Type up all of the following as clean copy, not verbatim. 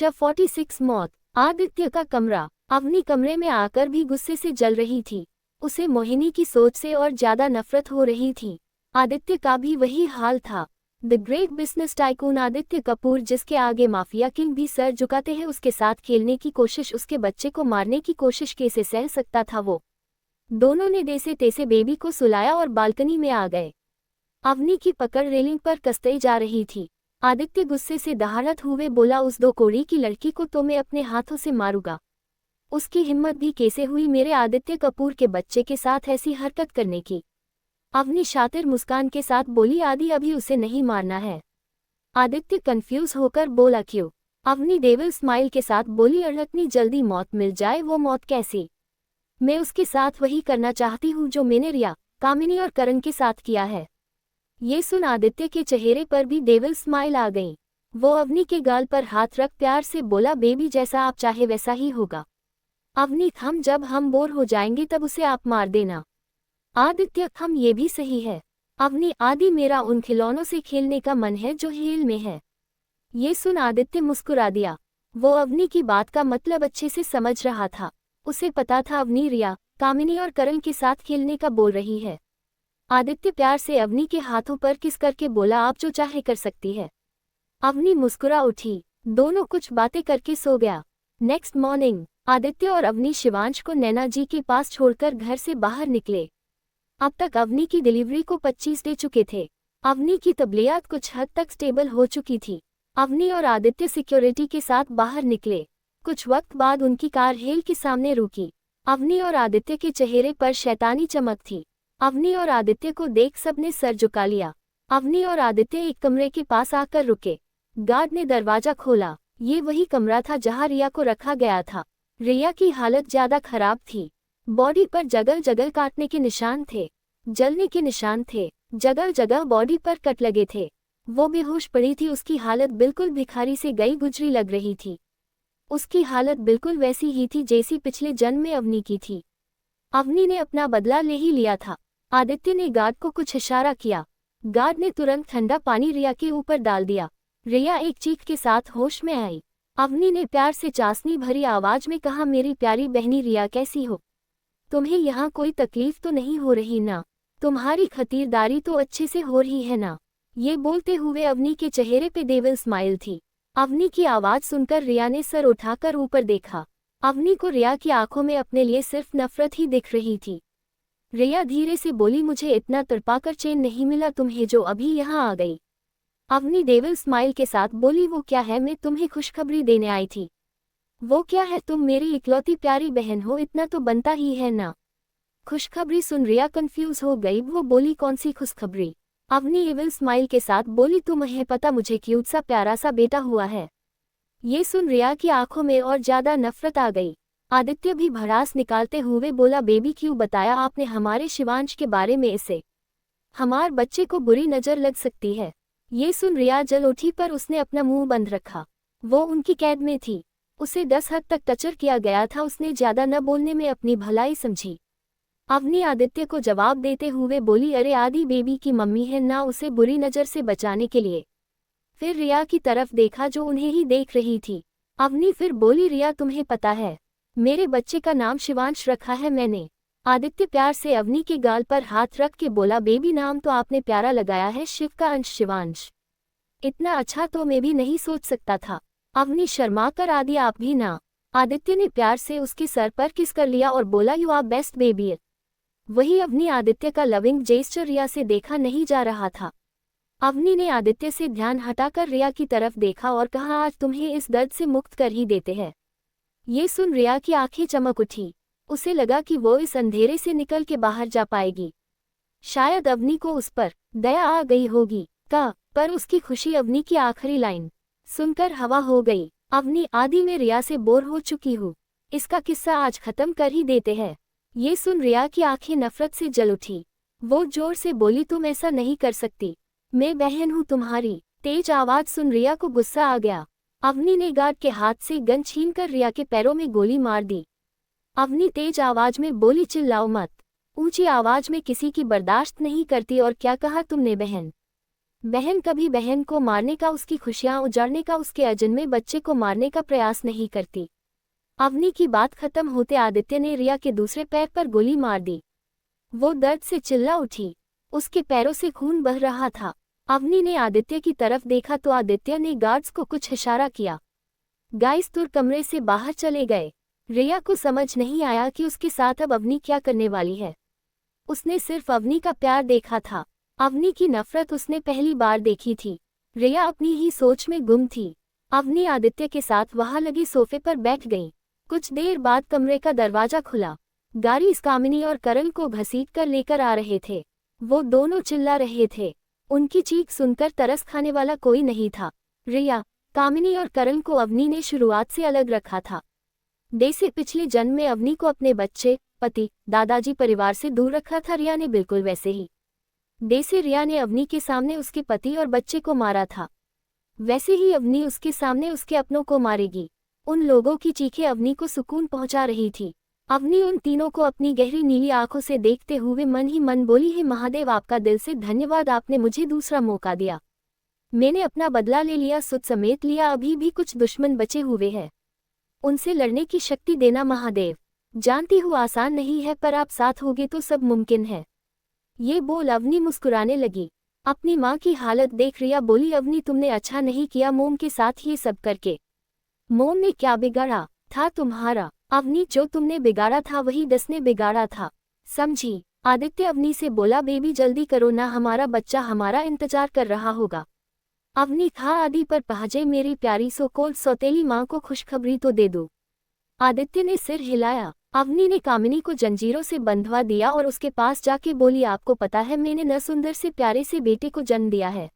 Lecture 46 मौत। आदित्य का कमरा। अवनी कमरे में आकर भी गुस्से से जल रही थी। उसे मोहिनी की सोच से और ज्यादा नफरत हो रही थी। आदित्य का भी वही हाल था। The great business tycoon Aditya Kapoor, जिसके आगे माफिया किंग भी सर झुकाते हैं, उसके साथ खेलने की कोशिश, उसके बच्चे को मारने की कोशिश कैसे सह सकता था वो। दोनों ने जैसे तैसे बेबी को सुलाया और बालकनी में आ गए। अवनी की पकड़ रेलिंग पर कसते जा रही थी। आदित्य गुस्से से दहाड़त हुए बोला, उस दो कोड़ी की लड़की को तो मैं अपने हाथों से मारूंगा। उसकी हिम्मत भी कैसे हुई मेरे आदित्य कपूर के बच्चे के साथ ऐसी हरकत करने की। अवनी शातिर मुस्कान के साथ बोली, आदि अभी उसे नहीं मारना है। आदित्य कंफ्यूज होकर बोला, क्यों? अवनी डेविल स्माइल के साथ बोली, अड़कनी जल्दी मौत मिल जाए। वो मौत कैसी? मैं उसके साथ वही करना चाहती हूँ जो मैंने रिया, कामिनी और करण के साथ किया है। ये सुन आदित्य के चेहरे पर भी डेविल स्माइल आ गई। वो अवनी के गाल पर हाथ रख प्यार से बोला, बेबी जैसा आप चाहे वैसा ही होगा। अवनी, जब हम बोर हो जाएंगे तब उसे आप मार देना। आदित्य, ये भी सही है। अवनी, आदि मेरा उन खिलौनों से खेलने का मन है जो हेल में है। ये सुन आदित्य मुस्कुरा दिया। वो अवनी की बात का मतलब अच्छे से समझ रहा था। उसे पता था अवनी रिया, कामिनी और करण के साथ खेलने का बोल रही है। आदित्य प्यार से अवनी के हाथों पर किस करके बोला, आप जो चाहे कर सकती है। अवनी मुस्कुरा उठी। दोनों कुछ बातें करके सो गया। नेक्स्ट मॉर्निंग आदित्य और अवनी शिवांश को नैना जी के पास छोड़कर घर से बाहर निकले। अब तक अवनी की डिलीवरी को 25 दे चुके थे। अवनी की तबीयत कुछ हद तक स्टेबल हो चुकी थी। अवनी और आदित्य सिक्योरिटी के साथ बाहर निकले। कुछ वक्त बाद उनकी कार हेल के सामने रुकी। अवनी और आदित्य के चेहरे पर शैतानी चमक थी। अवनी और आदित्य को देख सबने सर झुका लिया। अवनी और आदित्य एक कमरे के पास आकर रुके। गार्ड ने दरवाजा खोला। ये वही कमरा था जहां रिया को रखा गया था। रिया की हालत ज्यादा खराब थी। बॉडी पर जगह जगह काटने के निशान थे, जलने के निशान थे, जगह जगह बॉडी पर कट लगे थे। वो बेहोश पड़ी थी। उसकी हालत बिल्कुल भिखारी से गई गुजरी लग रही थी। उसकी हालत बिल्कुल वैसी ही थी जैसी पिछले जन्म में अवनी की थी। अवनी ने अपना बदला ले ही लिया था। आदित्य ने गार्ड को कुछ इशारा किया। गार्ड ने तुरंत ठंडा पानी रिया के ऊपर डाल दिया। रिया एक चीख के साथ होश में आई। अवनी ने प्यार से चासनी भरी आवाज में कहा, मेरी प्यारी बहनी रिया, कैसी हो? तुम्हें यहाँ कोई तकलीफ तो नहीं हो रही ना? तुम्हारी खतीरदारी तो अच्छे से हो रही है ना? ये बोलते हुए अवनी के चेहरे पे डेविल स्माइल थी। अवनी की आवाज सुनकर रिया ने सर उठाकर ऊपर देखा। अवनी को रिया की आंखों में अपने लिए सिर्फ नफरत ही दिख रही थी। रिया धीरे से बोली, मुझे इतना तड़पाकर चैन नहीं मिला तुम्हें जो अभी यहाँ आ गई। अवनी डेविल स्माइल के साथ बोली, वो क्या है? मैं तुम्हें खुशखबरी देने आई थी। वो क्या है? तुम मेरी इकलौती प्यारी बहन हो, इतना तो बनता ही है ना। खुशखबरी सुन रिया कंफ्यूज हो गई। वो बोली, कौन सी खुशखबरी? अवनी एविल स्माइल के साथ बोली, तुम्हें पता मुझे क्यूट सा प्यारा सा बेटा हुआ है। ये सुन रिया की आंखों में और ज्यादा नफरत आ गई। आदित्य भी भड़ास निकालते हुए बोला, बेबी क्यों बताया आपने हमारे शिवांश के बारे में? इसे हमार बच्चे को बुरी नजर लग सकती है। ये सुन रिया जल उठी, पर उसने अपना मुंह बंद रखा। वो उनकी कैद में थी। उसे 10 हद तक टचर किया गया था। उसने ज्यादा न बोलने में अपनी भलाई समझी। अवनी आदित्य को जवाब देते हुए बोली, अरे आदि बेबी की मम्मी है ना, उसे बुरी नजर से बचाने के लिए। फिर रिया की तरफ देखा जो उन्हें ही देख रही थी। अवनी फिर बोली, रिया तुम्हें पता है मेरे बच्चे का नाम शिवांश रखा है मैंने। आदित्य प्यार से अवनी के गाल पर हाथ रख के बोला, बेबी नाम तो आपने प्यारा लगाया है, शिव का अंश शिवांश। इतना अच्छा तो मैं भी नहीं सोच सकता था। अवनी शर्मा कर, आदि आप भी ना। आदित्य ने प्यार से उसके सर पर किस कर लिया और बोला, यू आर बेस्ट बेबी। वही अवनी आदित्य का लविंग जेस्चर रिया से देखा नहीं जा रहा था। अवनी ने आदित्य से ध्यान हटाकर रिया की तरफ देखा और कहा, आज तुम्हें इस दर्द से मुक्त कर ही देते हैं। ये सुन रिया की आंखें चमक उठी। उसे लगा कि वो इस अंधेरे से निकल के बाहर जा पाएगी। शायद अवनी को उस पर दया आ गई होगी पर उसकी खुशी अवनी की आखिरी लाइन सुनकर हवा हो गई। अवनी, आदि में रिया से बोर हो चुकी हूँ। इसका किस्सा आज खत्म कर ही देते हैं। ये सुन रिया की आंखें नफरत से जल उठी। वो जोर से बोली, तुम ऐसा नहीं कर सकती। मैं बहन हूँ तुम्हारी। तेज आवाज सुन रिया को गुस्सा आ गया। अवनी ने गार्ड के हाथ से गन छीनकर रिया के पैरों में गोली मार दी। अवनी तेज आवाज में बोली, चिल्लाओ मत। ऊंची आवाज में किसी की बर्दाश्त नहीं करती। और क्या कहा तुमने बहन? बहन कभी बहन को मारने का, उसकी खुशियां उजाड़ने का, उसके अजन्मे बच्चे को मारने का प्रयास नहीं करती। अवनी की बात खत्म होते आदित्य ने रिया के दूसरे पैर पर गोली मार दी। वो दर्द से चिल्ला उठी। उसके पैरों से खून बह रहा था। अवनी ने आदित्य की तरफ देखा तो आदित्य ने गार्ड्स को कुछ इशारा किया। गाइस तुर कमरे से बाहर चले गए। रिया को समझ नहीं आया कि उसके साथ अब अवनी क्या करने वाली है। उसने सिर्फ अवनी का प्यार देखा था। अवनी की नफरत उसने पहली बार देखी थी। रिया अपनी ही सोच में गुम थी। अवनी आदित्य के साथ वहां लगे सोफे पर बैठ गई। कुछ देर बाद कमरे का दरवाजा खुला। गाड़ी कामिनी और करण को घसीट कर लेकर आ रहे थे। वो दोनों चिल्ला रहे थे। उनकी चीख सुनकर तरस खाने वाला कोई नहीं था। रिया, कामिनी और करण को अवनी ने शुरुआत से अलग रखा था। जैसे पिछले जन्म में अवनी को अपने बच्चे, पति, दादाजी, परिवार से दूर रखा था, रिया ने बिल्कुल वैसे ही। जैसे रिया ने अवनी के सामने उसके पति और बच्चे को मारा था, वैसे ही अवनी उसके सामने उसके अपनों को मारेगी। उन लोगों की चीखें अवनी को सुकून पहुंचा रही थी। अवनी उन तीनों को अपनी गहरी नीली आंखों से देखते हुए मन ही मन बोली, हे महादेव, आपका दिल से धन्यवाद, आपने मुझे दूसरा मौका दिया। मैंने अपना बदला ले लिया, सुध समेट लिया। अभी भी कुछ दुश्मन बचे हुए हैं, उनसे लड़ने की शक्ति देना महादेव। जानती हूँ आसान नहीं है, पर आप साथ होगे तो सब मुमकिन है। ये बोल अवनी मुस्कुराने लगी। अपनी माँ की हालत देख रिया बोली, अवनी तुमने अच्छा नहीं किया मोम के साथ ये सब करके। मोम ने क्या बिगाड़ा था तुम्हारा? अवनी, जो तुमने बिगाड़ा था वही 10 ने बिगाड़ा था, समझी? आदित्य अवनी से बोला, बेबी जल्दी करो ना, हमारा बच्चा हमारा इंतजार कर रहा होगा। अवनी, था आदि पर पहुंचे मेरी प्यारी सो-कॉल्ड सौतेली माँ को खुशखबरी तो दे दो। आदित्य ने सिर हिलाया। अवनी ने कामिनी को जंजीरों से बंधवा दिया और उसके पास जाके बोली, आपको पता है मैंने न सुंदर से प्यारे से बेटे को जन्म दिया है,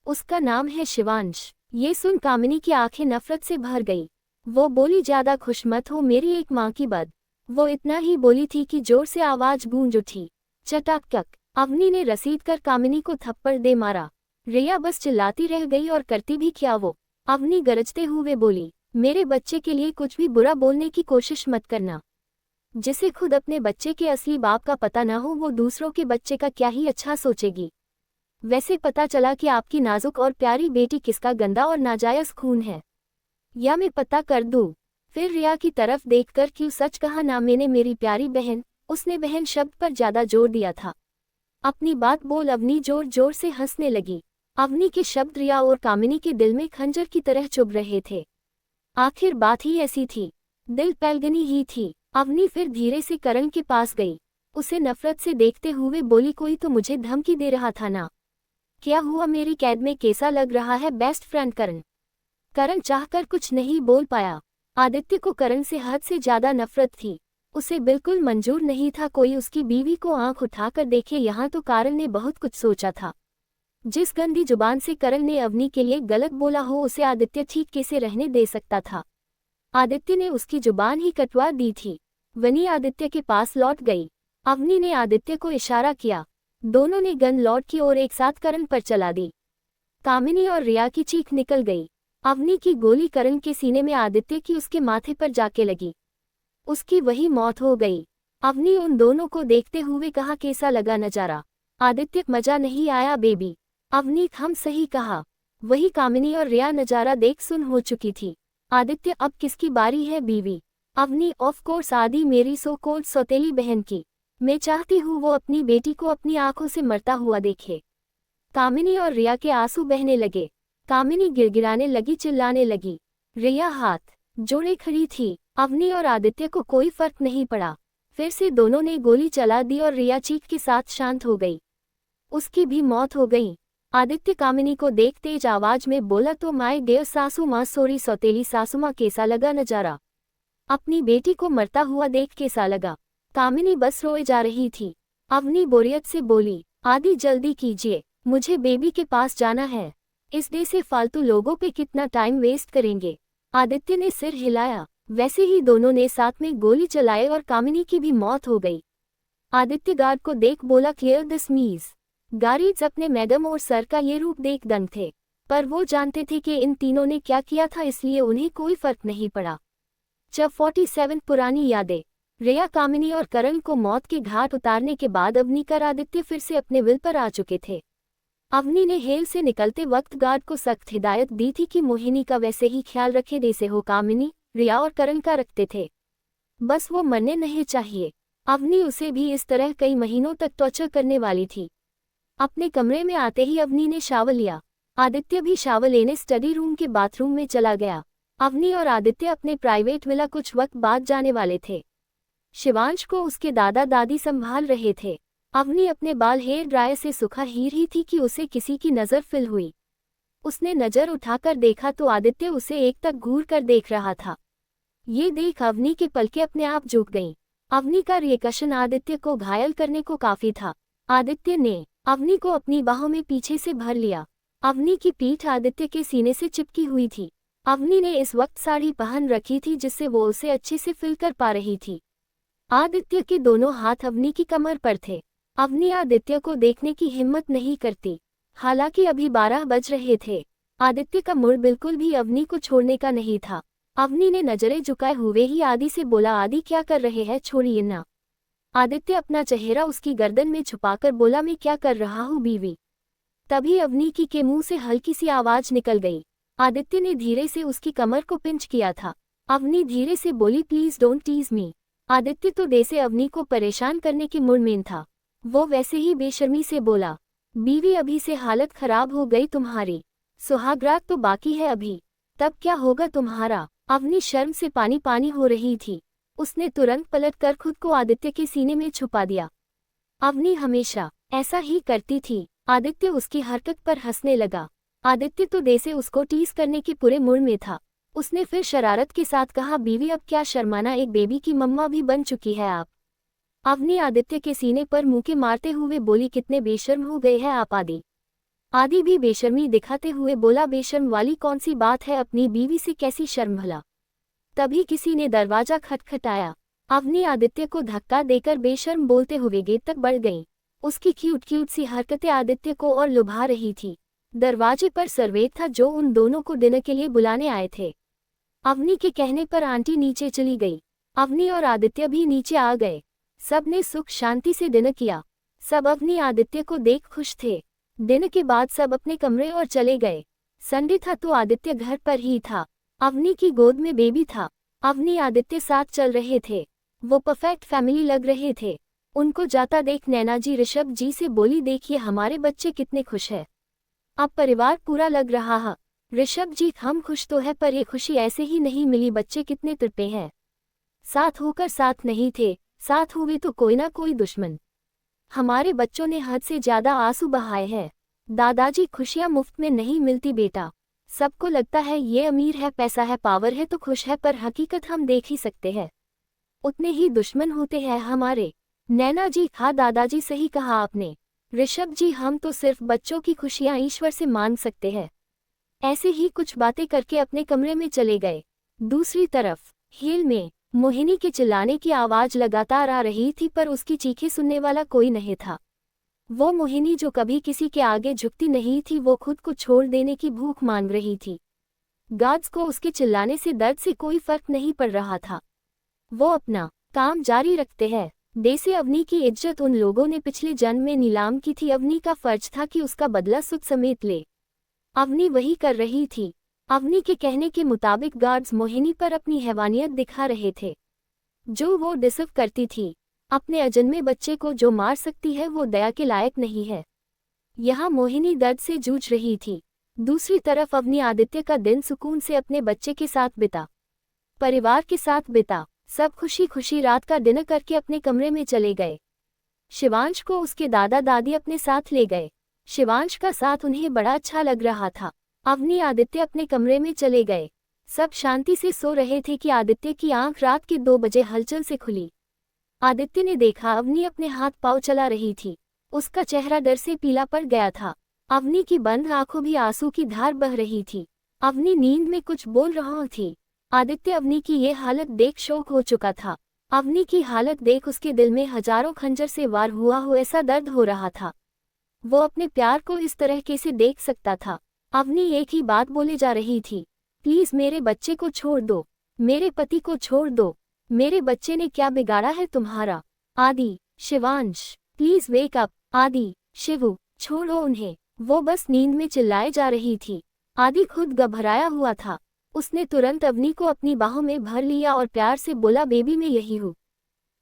उसका नाम है शिवांश। ये सुन कामिनी की आंखें नफरत से भर गई। वो बोली, ज्यादा खुश मत हो मेरी एक माँ की बद। वो इतना ही बोली थी कि जोर से आवाज गूंज उठी। चटाक। अवनी ने रसीद कर कामिनी को थप्पड़ दे मारा। रिया बस चिल्लाती रह गई और करती भी क्या वो। अवनी गरजते हुए बोली, मेरे बच्चे के लिए कुछ भी बुरा बोलने की कोशिश मत करना। जिसे खुद अपने बच्चे के असली बाप का पता न हो, वो दूसरों के बच्चे का क्या ही अच्छा सोचेगी। वैसे पता चला कि आपकी नाजुक और प्यारी बेटी किसका गंदा और नाजायज खून है, या मैं पता कर दूं? फिर रिया की तरफ देखकर, क्यों सच कहा ना मैंने मेरी प्यारी बहन। उसने बहन शब्द पर ज्यादा जोर दिया था। अपनी बात बोल। अवनी जोर जोर से हंसने लगी। अवनी के शब्द रिया और कामिनी के दिल में खंजर की तरह चुभ रहे थे। आखिर बात ही ऐसी थी, दिल पैलगनी ही थी। अवनी फिर धीरे से करण के पास गई। उसे नफरत से देखते हुए बोली, कोई तो मुझे धमकी दे रहा था ना? क्या हुआ, मेरी कैद में कैसा लग रहा है बेस्ट फ्रेंड करण? करण चाहकर कुछ नहीं बोल पाया। आदित्य को करण से हद से ज्यादा नफरत थी। उसे बिल्कुल मंजूर नहीं था कोई उसकी बीवी को आंख उठाकर देखे। यहाँ तो करण ने बहुत कुछ सोचा था। जिस गंदी जुबान से करण ने अवनी के लिए गलत बोला हो, उसे आदित्य ठीक कैसे रहने दे सकता था? आदित्य ने उसकी जुबान ही कटवा दी थी। वनी आदित्य के पास लौट गई। अवनी ने आदित्य को इशारा किया। दोनों ने गन लॉर्ड की ओर एक साथ करण पर चला दी। कामिनी और रिया की चीख निकल गई। अवनी की गोली करण के सीने में आदित्य की उसके माथे पर जाके लगी। उसकी वही मौत हो गई। अवनी उन दोनों को देखते हुए कहा, कैसा लगा नजारा? आदित्य, मजा नहीं आया बेबी। अवनी, हम सही कहा। वही कामिनी और रिया नजारा देख सुन हो चुकी थी। आदित्य, अब किसकी बारी है बीवी? अवनी, ऑफ कोर्स आदि, मेरी सो कॉल्ड सौतेली बहन की। मैं चाहती हूँ वो अपनी बेटी को अपनी आंखों से मरता हुआ देखे। कामिनी और रिया के आंसू बहने लगे। कामिनी गिड़गिड़ाने लगी, चिल्लाने लगी। रिया हाथ जोड़े खड़ी थी। अवनी और आदित्य को कोई फर्क नहीं पड़ा। फिर से दोनों ने गोली चला दी और रिया चीख के साथ शांत हो गई। उसकी भी मौत हो गई। आदित्य कामिनी को देख तेज आवाज में बोला, तो माय डियर सासू माँ, सॉरी सौतेली सासू माँ, कैसा लगा नजारा? अपनी बेटी को मरता हुआ देख कैसा लगा? कामिनी बस रोए जा रही थी। अवनी बोरियत से बोली, आदि जल्दी कीजिए, मुझे बेबी के पास जाना है। इस डे से फालतू लोगों पे कितना टाइम वेस्ट करेंगे? आदित्य ने सिर हिलाया। वैसे ही दोनों ने साथ में गोली चलाए और कामिनी की भी मौत हो गई। आदित्य गार्ड को देख बोला, क्लियर दिस मीज। गार्ड्स अपने मैडम और सर का ये रूप देख दंग थे, पर वो जानते थे कि इन तीनों ने क्या किया था, इसलिए उन्हें कोई फर्क नहीं पड़ा। जब 47 पुरानी यादें। रिया, कामिनी और करण को मौत के घाट उतारने के बाद अवनी कर आदित्य फिर से अपने विल पर आ चुके थे। अवनी ने हेल से निकलते वक्त गार्ड को सख्त हिदायत दी थी कि मोहिनी का वैसे ही ख्याल रखे जैसे हो कामिनी, रिया और करण का रखते थे। बस वो मरने नहीं चाहिए। अवनी उसे भी इस तरह कई महीनों तक टॉर्चर करने वाली थी। अपने कमरे में आते ही अवनी ने शावर लिया। आदित्य भी शावर लेने स्टडी रूम के बाथरूम में चला गया। अवनी और आदित्य अपने प्राइवेट विला कुछ वक्त बाद जाने वाले थे। शिवांश को उसके दादा दादी संभाल रहे थे। अवनी अपने बाल हेयर ड्रायर से सुखा ही रही थी कि उसे किसी की नज़र फिल हुई। उसने नज़र उठाकर देखा तो आदित्य उसे एक तक घूर कर देख रहा था। ये देख अवनी के पलकें अपने आप झुक गईं। अवनी का रिएक्शन आदित्य को घायल करने को काफी था। आदित्य ने अवनी को अपनी बाहों में पीछे से भर लिया। अवनी की पीठ आदित्य के सीने से चिपकी हुई थी। अवनी ने इस वक्त साड़ी पहन रखी थी जिससे वो उसे अच्छे से फिल कर पा रही थी। आदित्य के दोनों हाथ अवनी की कमर पर थे। अवनी आदित्य को देखने की हिम्मत नहीं करती। हालांकि अभी 12 बज रहे थे। आदित्य का मूड बिल्कुल भी अवनी को छोड़ने का नहीं था। अवनी ने नजरें झुकाए हुए ही आदि से बोला, आदि क्या कर रहे हैं, छोड़िए ना। आदित्य अपना चेहरा उसकी गर्दन में छुपाकर बोला, मैं क्या कर रहा हूँ बीवी। तभी अवनी के मुंह से हल्की सी आवाज निकल गई। आदित्य ने धीरे से उसकी कमर को पिंच किया था। अवनी धीरे से बोली, please don't tease me. Aditya तो जैसे अवनी को परेशान करने के मूड में था। वो वैसे ही बेशर्मी से बोला, बीवी अभी से हालत खराब हो गई तुम्हारी, सुहागरात तो बाकी है अभी, तब क्या होगा तुम्हारा। अवनी शर्म से पानी पानी हो रही थी। उसने तुरंत पलटकर खुद को आदित्य के सीने में छुपा दिया। अवनी हमेशा ऐसा ही करती थी। आदित्य उसकी हरकत पर हंसने लगा। आदित्य तो जैसे उसको टीज करने के पूरे मूड में था। उसने फिर शरारत के साथ कहा, बीवी अब क्या शर्माना, एक बेबी की मम्मा भी बन चुकी है आप। अवनी आदित्य के सीने पर मुंह मारते हुए बोली, कितने बेशर्म हो गए हैं आप आदि। आदि भी बेशर्मी दिखाते हुए बोला, बेशर्म वाली कौन सी बात है, अपनी बीवी से कैसी शर्म भला। तभी किसी ने दरवाजा खटखटाया। अवनी आदित्य को धक्का देकर बेशर्म बोलते हुए गेट तक बढ़ गई। उसकी क्यूट क्यूट सी हरकतें आदित्य को और लुभा रही थी। दरवाजे पर सर्वेंट था जो उन दोनों को डिनर के लिए बुलाने आए थे। अवनी के कहने पर आंटी नीचे चली गई। अवनी और आदित्य भी नीचे आ गए। सब ने सुख शांति से डिनर किया। सब अवनी आदित्य को देख खुश थे। डिनर के बाद सब अपने कमरे और चले गए। संडे था तो आदित्य घर पर ही था। अवनी की गोद में बेबी था। अवनी आदित्य साथ चल रहे थे। वो परफेक्ट फैमिली लग रहे थे। उनको जाता देख नैना जी ऋषभ जी से बोली, देखिए हमारे बच्चे कितने खुश हैं। अब परिवार पूरा लग रहा है। ऋषभ जी, हम खुश तो है पर ये खुशी ऐसे ही नहीं मिली, बच्चे कितने तड़पे हैं। साथ होकर साथ नहीं थे, साथ हुए तो कोई ना कोई दुश्मन। हमारे बच्चों ने हद से ज्यादा आंसू बहाए हैं। दादाजी, खुशियां मुफ्त में नहीं मिलती बेटा। सबको लगता है ये अमीर है, पैसा है, पावर है तो खुश है, पर हकीकत हम देख ही सकते हैं। उतने ही दुश्मन होते हैं हमारे। नैना जी, हाँ दादाजी, सही कहा आपने। ऋषभ जी, हम तो सिर्फ बच्चों की खुशियां ईश्वर से मांग सकते हैं। ऐसे ही कुछ बातें करके अपने कमरे में चले गए। दूसरी तरफ हिल में मोहिनी के चिल्लाने की आवाज लगातार आ रही थी पर उसकी चीखें सुनने वाला कोई नहीं था। वो मोहिनी जो कभी किसी के आगे झुकती नहीं थी, वो खुद को छोड़ देने की भूख मांग रही थी। गार्ड्स को उसके चिल्लाने से दर्द से कोई फर्क नहीं पड़ रहा था। वो अपना काम जारी रखते हैं। जैसे अवनी की इज्जत उन लोगों ने पिछले जन्म में नीलाम की थी। अवनी का फर्ज था कि उसका बदला सुख समेत ले। अवनी वही कर रही थी। अवनी के कहने के मुताबिक गार्ड्स मोहिनी पर अपनी हैवानियत दिखा रहे थे जो वो डिसर्व करती थी। अपने अजन्मे बच्चे को जो मार सकती है वो दया के लायक नहीं है। यहाँ मोहिनी दर्द से जूझ रही थी। दूसरी तरफ अवनी आदित्य का दिन सुकून से अपने बच्चे के साथ बिता, परिवार के साथ बिता। सब खुशी खुशी रात का डिनर करके अपने कमरे में चले गए। शिवांश को उसके दादा दादी अपने साथ ले गए। शिवांश का साथ उन्हें बड़ा अच्छा लग रहा था। अवनी आदित्य अपने कमरे में चले गए। सब शांति से सो रहे थे कि आदित्य की आंख रात के 2 बजे हलचल से खुली। आदित्य ने देखा अवनी अपने हाथ पांव चला रही थी। उसका चेहरा डर से पीला पड़ गया था। अवनी की बंद आंखों भी आंसू की धार बह रही थी। अवनी नींद में कुछ बोल रहा थी। आदित्य अवनी की ये हालत देख शौक हो चुका था। अवनी की हालत देख उसके दिल में हजारों खंजर से वार हुआ हो ऐसा दर्द हो रहा था। वो अपने प्यार को इस तरह कैसे देख सकता था। अवनी एक ही बात बोले जा रही थी, प्लीज मेरे बच्चे को छोड़ दो, मेरे पति को छोड़ दो, मेरे बच्चे ने क्या बिगाड़ा है तुम्हारा। आदि, शिवांश, प्लीज वेक अप। आदि, शिवू, छोड़ो उन्हें। वो बस नींद में चिल्लाए जा रही थी। आदि खुद घबराया हुआ था। उसने तुरंत अवनी को अपनी बाहों में भर लिया और प्यार से बोला, बेबी मैं यही हूँ,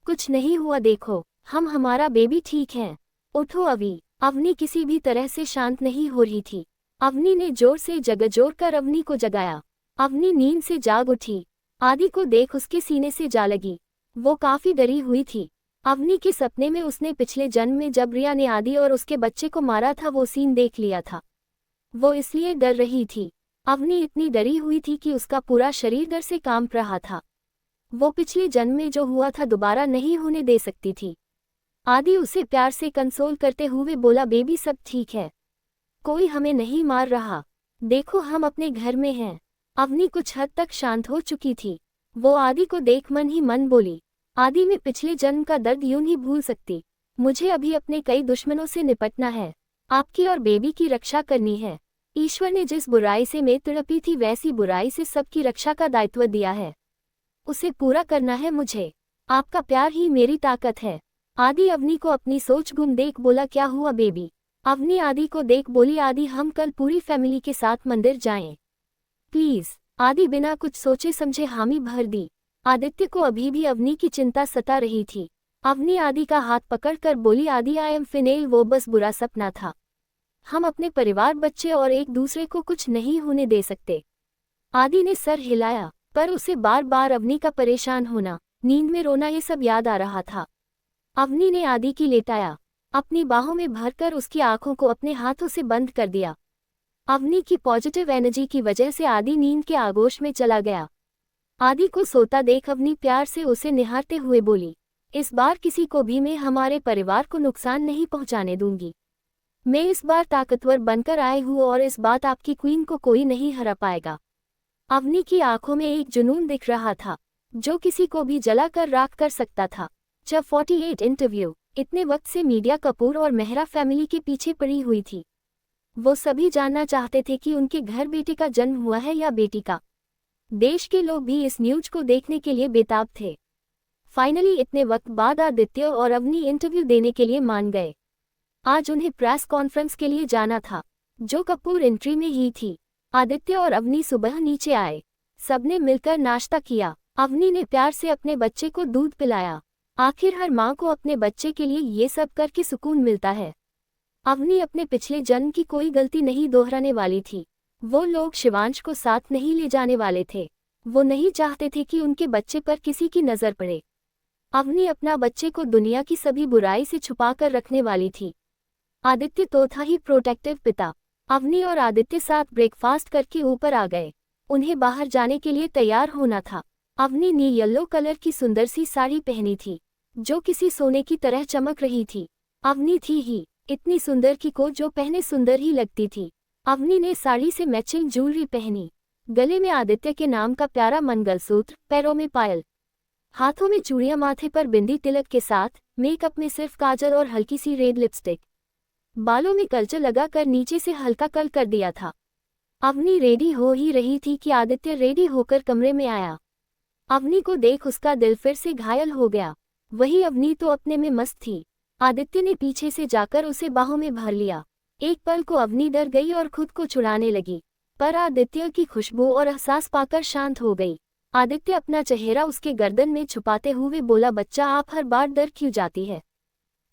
कुछ नहीं हुआ, देखो हमारा बेबी ठीक है, उठो अवी। अवनी किसी भी तरह से शांत नहीं हो रही थी। अवनी ने जोर से झकझोर कर अवनी को जगाया। अवनी नींद से जाग उठी। आदि को देख उसके सीने से जा लगी। वो काफी डरी हुई थी। अवनी के सपने में उसने पिछले जन्म में जब रिया ने आदि और उसके बच्चे को मारा था वो सीन देख लिया था। वो इसलिए डर रही थी। अवनी इतनी डरी हुई थी कि उसका पूरा शरीर डर से कांप रहा था। वो पिछले जन्म में जो हुआ था दोबारा नहीं होने दे सकती थी। आदि उसे प्यार से कंसोल करते हुए बोला, बेबी सब ठीक है, कोई हमें नहीं मार रहा, देखो हम अपने घर में हैं। अवनी कुछ हद तक शांत हो चुकी थी। वो आदि को देख मन ही मन बोली, आदि मैं पिछले जन्म का दर्द यूं ही भूल सकती, मुझे अभी अपने कई दुश्मनों से निपटना है, आपकी और बेबी की रक्षा करनी है। ईश्वर ने जिस बुराई से मैं तड़पी थी वैसी बुराई से सबकी रक्षा का दायित्व दिया है, उसे पूरा करना है मुझे। आपका प्यार ही मेरी ताकत है। आदि अवनी को अपनी सोच गुम देख बोला, क्या हुआ बेबी? अवनी आदि को देख बोली, आदि हम कल पूरी फैमिली के साथ मंदिर जाएं, प्लीज। आदि बिना कुछ सोचे समझे हामी भर दी। आदित्य को अभी भी अवनी की चिंता सता रही थी। अवनी आदि का हाथ पकड़कर बोली, आदि आई एम फिनेल, वो बस बुरा सपना था, हम अपने परिवार, बच्चे और एक दूसरे को कुछ नहीं होने दे सकते। आदि ने सर हिलाया, पर उसे बार बार अवनी का परेशान होना, नींद में रोना, ये सब याद आ रहा था। अवनी ने आदि की लेटाया, अपनी बाहों में भरकर उसकी आंखों को अपने हाथों से बंद कर दिया। अवनी की पॉजिटिव एनर्जी की वजह से आदि नींद के आगोश में चला गया। आदि को सोता देख अवनी प्यार से उसे निहारते हुए बोली, इस बार किसी को भी मैं हमारे परिवार को नुकसान नहीं पहुंचाने दूंगी। मैं इस बार ताकतवर बनकर आई हूँ और इस बात आपकी क्वीन को कोई नहीं हरा पाएगा। अवनी की आंखों में एक जुनून दिख रहा था जो किसी को भी जलाकर राख कर सकता था। जब 48 इंटरव्यू, इतने वक्त से मीडिया कपूर और मेहरा फैमिली के पीछे पड़ी हुई थी। वो सभी जानना चाहते थे कि उनके घर बेटे का जन्म हुआ है या बेटी का। देश के लोग भी इस न्यूज को देखने के लिए बेताब थे। फाइनली इतने वक्त बाद आदित्य और अवनी इंटरव्यू देने के लिए मान गए। आज उन्हें प्रेस कॉन्फ्रेंस के लिए जाना था, जो कपूर एंट्री में ही थी। आदित्य और अवनी सुबह नीचे आए, सबने मिलकर नाश्ता किया। अवनी ने प्यार से अपने बच्चे को दूध पिलाया। आखिर हर माँ को अपने बच्चे के लिए ये सब करके सुकून मिलता है। अवनी अपने पिछले जन्म की कोई गलती नहीं दोहराने वाली थी। वो लोग शिवांश को साथ नहीं ले जाने वाले थे। वो नहीं चाहते थे कि उनके बच्चे पर किसी की नजर पड़े। अवनी अपना बच्चे को दुनिया की सभी बुराई से छुपाकर रखने वाली थी। आदित्य तो था ही प्रोटेक्टिव पिता। अवनी और आदित्य साथ ब्रेकफास्ट करके ऊपर आ गए। उन्हें बाहर जाने के लिए तैयार होना था। अवनी ने येलो कलर की सुंदर सी साड़ी पहनी थी जो किसी सोने की तरह चमक रही थी। अवनी थी ही इतनी सुंदर कि को जो पहने सुंदर ही लगती थी। अवनी ने साड़ी से मैचिंग ज्वेलरी पहनी। गले में आदित्य के नाम का प्यारा मंगलसूत्र, पैरों में पायल, हाथों में चूड़ियां, माथे पर बिंदी तिलक के साथ, मेकअप में सिर्फ काजल और हल्की सी रेड लिपस्टिक, बालों में कल्चर लगाकर नीचे से हल्का कर्ल कर दिया था। अवनी रेडी हो ही रही थी कि आदित्य रेडी होकर कमरे में आया। अवनी को देख उसका दिल फिर से घायल हो गया। वही अवनी तो अपने में मस्त थी। आदित्य ने पीछे से जाकर उसे बाहों में भर लिया। एक पल को अवनी डर गई और खुद को छुड़ाने लगी, पर आदित्य की खुशबू और एहसास पाकर शांत हो गई। आदित्य अपना चेहरा उसके गर्दन में छुपाते हुए बोला, बच्चा आप हर बार डर क्यों जाती है?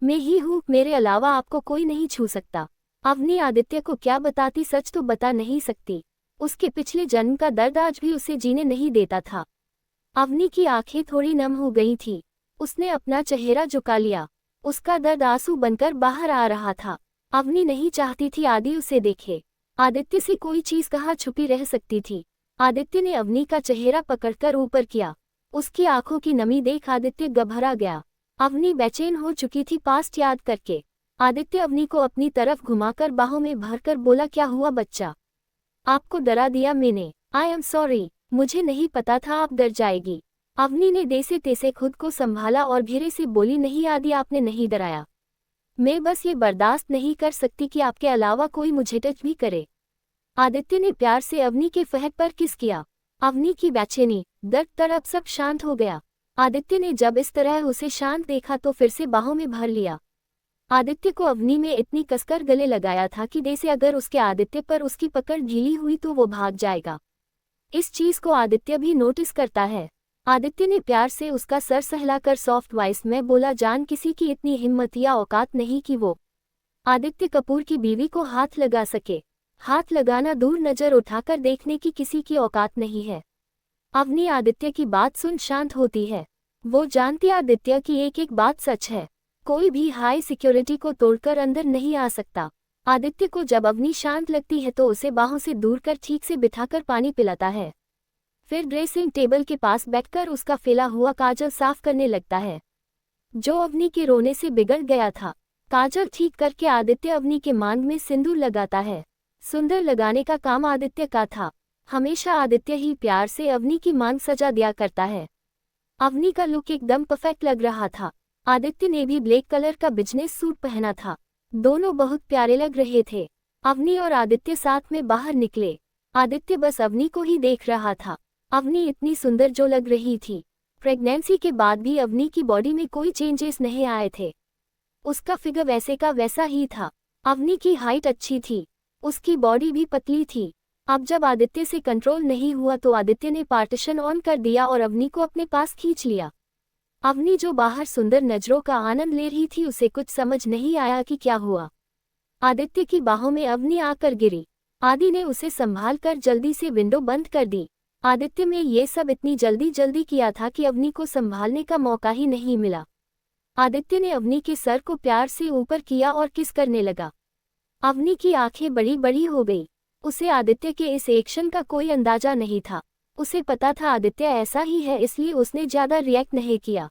मैं ही हूँ, मेरे अलावा आपको कोई नहीं छू सकता। अवनी आदित्य को क्या बताती, सच तो बता नहीं सकती। उसके पिछले जन्म का दर्द आज भी उसे जीने नहीं देता था। अवनी की आंखें थोड़ी नम हो गई थी। उसने अपना चेहरा झुका लिया। उसका दर्द आंसू बनकर बाहर आ रहा था। अवनी नहीं चाहती थी आदि उसे देखे। आदित्य से कोई चीज कहाँ छुपी रह सकती थी। आदित्य ने अवनी का चेहरा पकड़कर ऊपर किया। उसकी आंखों की नमी देख आदित्य घबरा गया। अवनी बेचैन हो चुकी थी पास्ट याद करके। आदित्य अवनी को अपनी तरफ घुमाकर बाहों में भरकर बोला, क्या हुआ बच्चा? आपको डरा दिया मैंने? आई एम सॉरी, मुझे नहीं पता था आप डर जाएगी। अवनी ने जैसे तैसे खुद को संभाला और धीरे से बोली, नहीं आदि, आपने नहीं डराया। मैं बस ये बर्दाश्त नहीं कर सकती कि आपके अलावा कोई मुझे टच भी करे। आदित्य ने प्यार से अवनी के फहद पर किस किया। अवनी की बेचैनी, दर्द, तड़प सब शांत हो गया। आदित्य ने जब इस तरह उसे शांत देखा तो फिर से बाहों में भर लिया। आदित्य को अवनी में इतनी कसकर गले लगाया था कि जैसे अगर उसके आदित्य पर उसकी पकड़ ढीली हुई तो वो भाग जाएगा। इस चीज को आदित्य भी नोटिस करता है। आदित्य ने प्यार से उसका सर सहलाकर सॉफ्ट वॉइस में बोला, जान किसी की इतनी हिम्मत या औकात नहीं कि वो आदित्य कपूर की बीवी को हाथ लगा सके। हाथ लगाना दूर, नजर उठाकर देखने की किसी की औकात नहीं है। अवनी आदित्य की बात सुन शांत होती है। वो जानती आदित्य की एक एक बात सच है। कोई भी हाई सिक्योरिटी को तोड़कर अंदर नहीं आ सकता। आदित्य को जब अवनी शांत लगती है तो उसे बाहों से दूर कर ठीक से बिठाकर पानी पिलाता है। फिर ड्रेसिंग टेबल के पास बैठकर उसका फैला हुआ काजल साफ करने लगता है, जो अवनी के रोने से बिगड़ गया था। काजल ठीक करके आदित्य अवनी के मांग में सिंदूर लगाता है। सुंदर लगाने का काम आदित्य का था। हमेशा आदित्य ही प्यार से अवनी की मांग सजा दिया करता है। अवनी का लुक एकदम परफेक्ट लग रहा था। आदित्य ने भी ब्लैक कलर का बिजनेस सूट पहना था। दोनों बहुत प्यारे लग रहे थे। अवनी और आदित्य साथ में बाहर निकले। आदित्य बस अवनी को ही देख रहा था। अवनी इतनी सुंदर जो लग रही थी। प्रेगनेंसी के बाद भी अवनी की बॉडी में कोई चेंजेस नहीं आए थे। उसका फिगर वैसे का वैसा ही था। अवनी की हाइट अच्छी थी, उसकी बॉडी भी पतली थी। अब जब आदित्य से कंट्रोल नहीं हुआ तो आदित्य ने पार्टीशन ऑन कर दिया और अवनी को अपने पास खींच लिया। अवनी जो बाहर सुंदर नजरों का आनंद ले रही थी, उसे कुछ समझ नहीं आया कि क्या हुआ। आदित्य की बाहों में अवनी आकर गिरी। आदि ने उसे संभाल कर जल्दी से विंडो बंद कर दी। आदित्य में ये सब इतनी जल्दी किया था कि अवनी को संभालने का मौका ही नहीं मिला। आदित्य ने अवनी के सर को प्यार से ऊपर किया और किस करने लगा। अवनी की आंखें बड़ी बड़ी हो गई। उसे आदित्य के इस एक्शन का कोई अंदाजा नहीं था। उसे पता था आदित्य ऐसा ही है, इसलिए उसने ज्यादा रिएक्ट नहीं किया।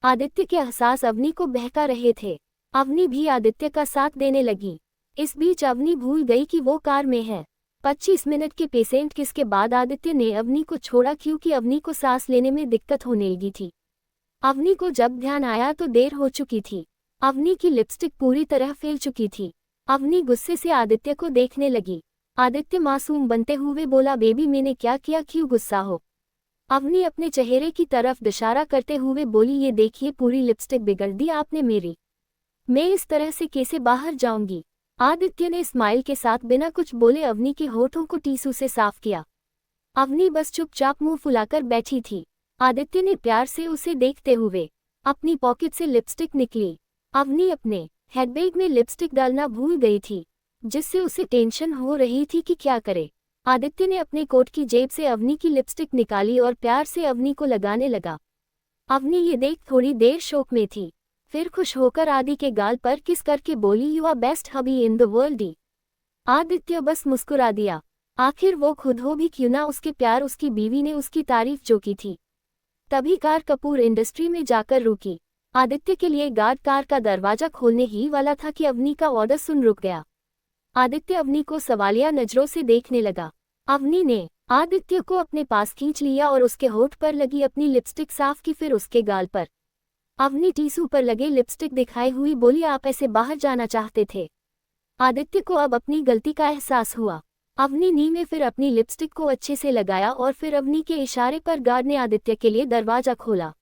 आदित्य के एहसास अवनी को बहका रहे थे। अवनी भी आदित्य का साथ देने लगी। इस बीच अवनी भूल गई कि वो कार में है। 25 मिनट के पेशेंट किस के बाद आदित्य ने अवनी को छोड़ा, क्योंकि अवनी को सांस लेने में दिक्कत होने लगी थी। अवनी को जब ध्यान आया तो देर हो चुकी थी। अवनी की लिपस्टिक पूरी तरह फैल चुकी थी। अवनी गुस्से से आदित्य को देखने लगी। आदित्य मासूम बनते हुए बोला, बेबी मैंने क्या किया, क्यों गुस्सा हो। अवनी अपने चेहरे की तरफ इशारा करते हुए बोली, ये देखिए पूरी लिपस्टिक बिगड़ दी आपने मेरी। मैं इस तरह से कैसे बाहर जाऊंगी। आदित्य ने स्माइल के साथ बिना कुछ बोले अवनी के होठों को टिश्यू से साफ किया। अवनी बस चुपचाप मुंह फुलाकर बैठी थी। आदित्य ने प्यार से उसे देखते हुए अपनी पॉकेट से लिपस्टिक निकली। अवनी अपने हैंडबैग में लिपस्टिक डालना भूल गई थी, जिससे उसे टेंशन हो रही थी कि क्या करे। आदित्य ने अपने कोट की जेब से अवनी की लिपस्टिक निकाली और प्यार से अवनी को लगाने लगा। अवनी ये देख थोड़ी देर शौक में थी, फिर खुश होकर आदि के गाल पर किस करके बोली, you are best hubby in the world. Aditya बस मुस्कुरा दिया। आखिर वो खुद हो भी क्यों ना, उसके प्यार उसकी बीवी ने उसकी तारीफ जो की थी। तभी कार कपूर इंडस्ट्री में जाकर रुकी। आदित्य के लिए गार्ड कार का दरवाजा खोलने ही वाला था कि अवनी का ऑर्डर सुन रुक गया। आदित्य अवनी को सवालिया नजरों से देखने लगा। अवनी ने आदित्य को अपने पास खींच लिया और उसके होठ पर लगी अपनी लिपस्टिक साफ की, फिर उसके गाल पर। अवनी टिश्यू पर लगे लिपस्टिक दिखाई हुई बोली, आप ऐसे बाहर जाना चाहते थे। आदित्य को अब अपनी गलती का एहसास हुआ। अवनी नी में फिर अपनी लिपस्टिक को अच्छे से लगाया और फिर अवनी के इशारे पर गार्ड ने आदित्य के लिए दरवाजा खोला।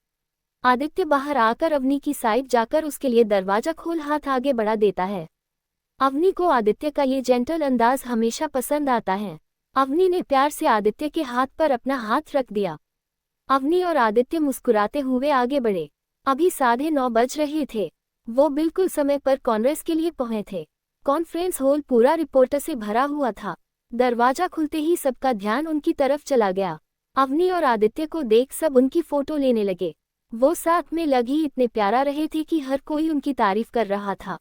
आदित्य बाहर आकर अवनी की साइड जाकर उसके लिए दरवाजा खोल हाथ आगे बढ़ा देता है। अवनी को आदित्य का ये जेंटल अंदाज हमेशा पसंद आता है। अवनी ने प्यार से आदित्य के हाथ पर अपना हाथ रख दिया। अवनी और आदित्य मुस्कुराते हुए आगे बढ़े। अभी 9:30 बज रहे थे। वो बिल्कुल समय पर कांग्रेस के लिए पहुंचे थे। कॉन्फ्रेंस हॉल पूरा रिपोर्टर से भरा हुआ था। दरवाजा खुलते ही सबका ध्यान उनकी तरफ चला गया। अवनी और आदित्य को देख सब उनकी फोटो लेने लगे। वो साथ में लगी इतने प्यारा रहे थे कि हर कोई उनकी तारीफ कर रहा था।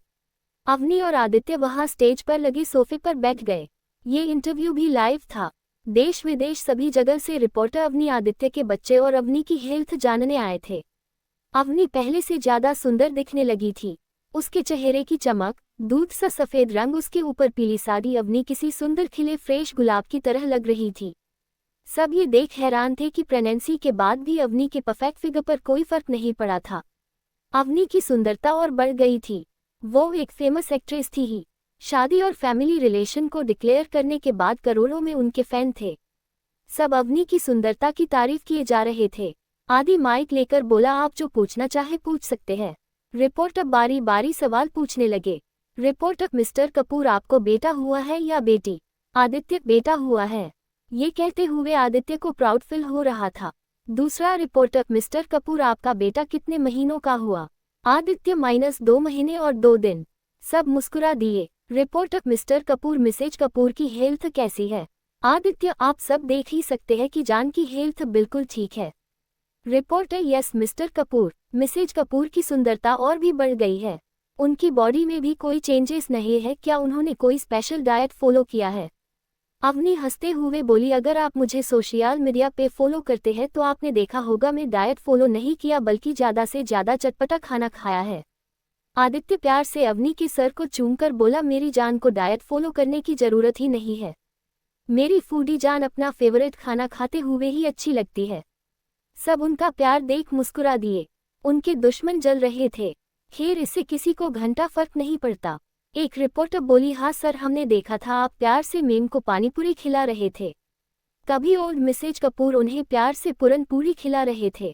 अवनी और आदित्य वहां स्टेज पर लगे सोफे पर बैठ गए। ये इंटरव्यू भी लाइव था। देश विदेश सभी जगह से रिपोर्टर अवनी, आदित्य के बच्चे और अवनी की हेल्थ जानने आए थे। अवनी पहले से ज्यादा सुंदर दिखने लगी थी। उसके चेहरे की चमक, दूध सा सफेद रंग, उसके ऊपर पीली साड़ी, अवनी किसी सुंदर खिले फ्रेश गुलाब की तरह लग रही थी। सब ये देख हैरान थे कि प्रेगनेंसी के बाद भी अवनी के परफेक्ट फिगर पर कोई फर्क नहीं पड़ा था। अवनी की सुंदरता और बढ़ गई थी। वो एक फेमस एक्ट्रेस थी ही। शादी और फैमिली रिलेशन को डिक्लेयर करने के बाद करोड़ों में उनके फैन थे। सब अवनी की सुंदरता की तारीफ किए जा रहे थे। आदि माइक लेकर बोला, आप जो पूछना चाहे पूछ सकते हैं। रिपोर्टर बारी बारी सवाल पूछने लगे। रिपोर्टर मिस्टर कपूर आपको बेटा हुआ है या बेटी? आदित्य बेटा हुआ है। ये कहते हुए आदित्य को प्राउड फील हो रहा था। दूसरा रिपोर्टर मिस्टर कपूर आपका बेटा कितने महीनों का हुआ? आदित्य -2 महीने और 2 दिन। सब मुस्कुरा दिए। Reporter Mr Kapoor Mrs Kapoor की हेल्थ कैसी है? आदित्य आप सब देख ही सकते हैं कि जान की हेल्थ बिल्कुल ठीक है। Reporter yes Mr Kapoor, Mrs Kapoor की सुंदरता और भी बढ़ गई है। उनकी बॉडी में भी कोई चेंजेस नहीं है, क्या उन्होंने कोई स्पेशल डाइट फॉलो किया है? अवनी हंसते हुए बोली अगर आप मुझे सोशल मीडिया पे फॉलो करते हैं तो आपने देखा होगा मैं डाइट फॉलो नहीं किया बल्कि ज़्यादा से ज़्यादा चटपटा खाना खाया है। आदित्य प्यार से अवनी के सर को चूमकर बोला मेरी जान को डाइट फॉलो करने की ज़रूरत ही नहीं है। मेरी फूडी जान अपना फेवरेट खाना खाते हुए ही अच्छी लगती है। सब उनका प्यार देख मुस्कुरा दिए। उनके दुश्मन जल रहे थे। खैर इससे किसी को घंटा फर्क नहीं पड़ता। एक रिपोर्टर बोली हाँ सर हमने देखा था आप प्यार से मेम को पानीपुरी खिला रहे थे। कभी ओल्ड मिसेज कपूर उन्हें प्यार से पूरन पूरी खिला रहे थे,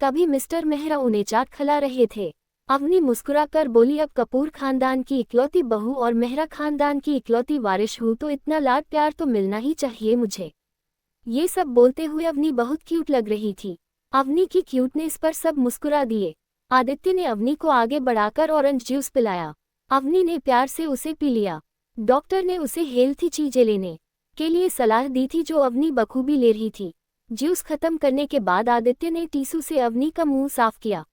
कभी मिस्टर मेहरा उन्हें चाट खिला रहे थे। अवनी मुस्कुराकर बोली अब कपूर खानदान की इकलौती बहू और मेहरा खानदान की इकलौती वारिश हूँ तो इतना लाड प्यार तो मिलना ही चाहिए मुझे। ये सब बोलते हुए अवनी बहुत क्यूट लग रही थी। अवनी की क्यूटनेस पर सब मुस्कुरा दिए। आदित्य ने अवनी को आगे बढ़ाकर ऑरेंज जूस पिलाया। अवनी ने प्यार से उसे पी लिया। डॉक्टर ने उसे हेल्थी चीजें लेने के लिए सलाह दी थी जो अवनी बखूबी ले रही थी। जूस खत्म करने के बाद आदित्य ने टीसू से अवनी का मुंह साफ किया।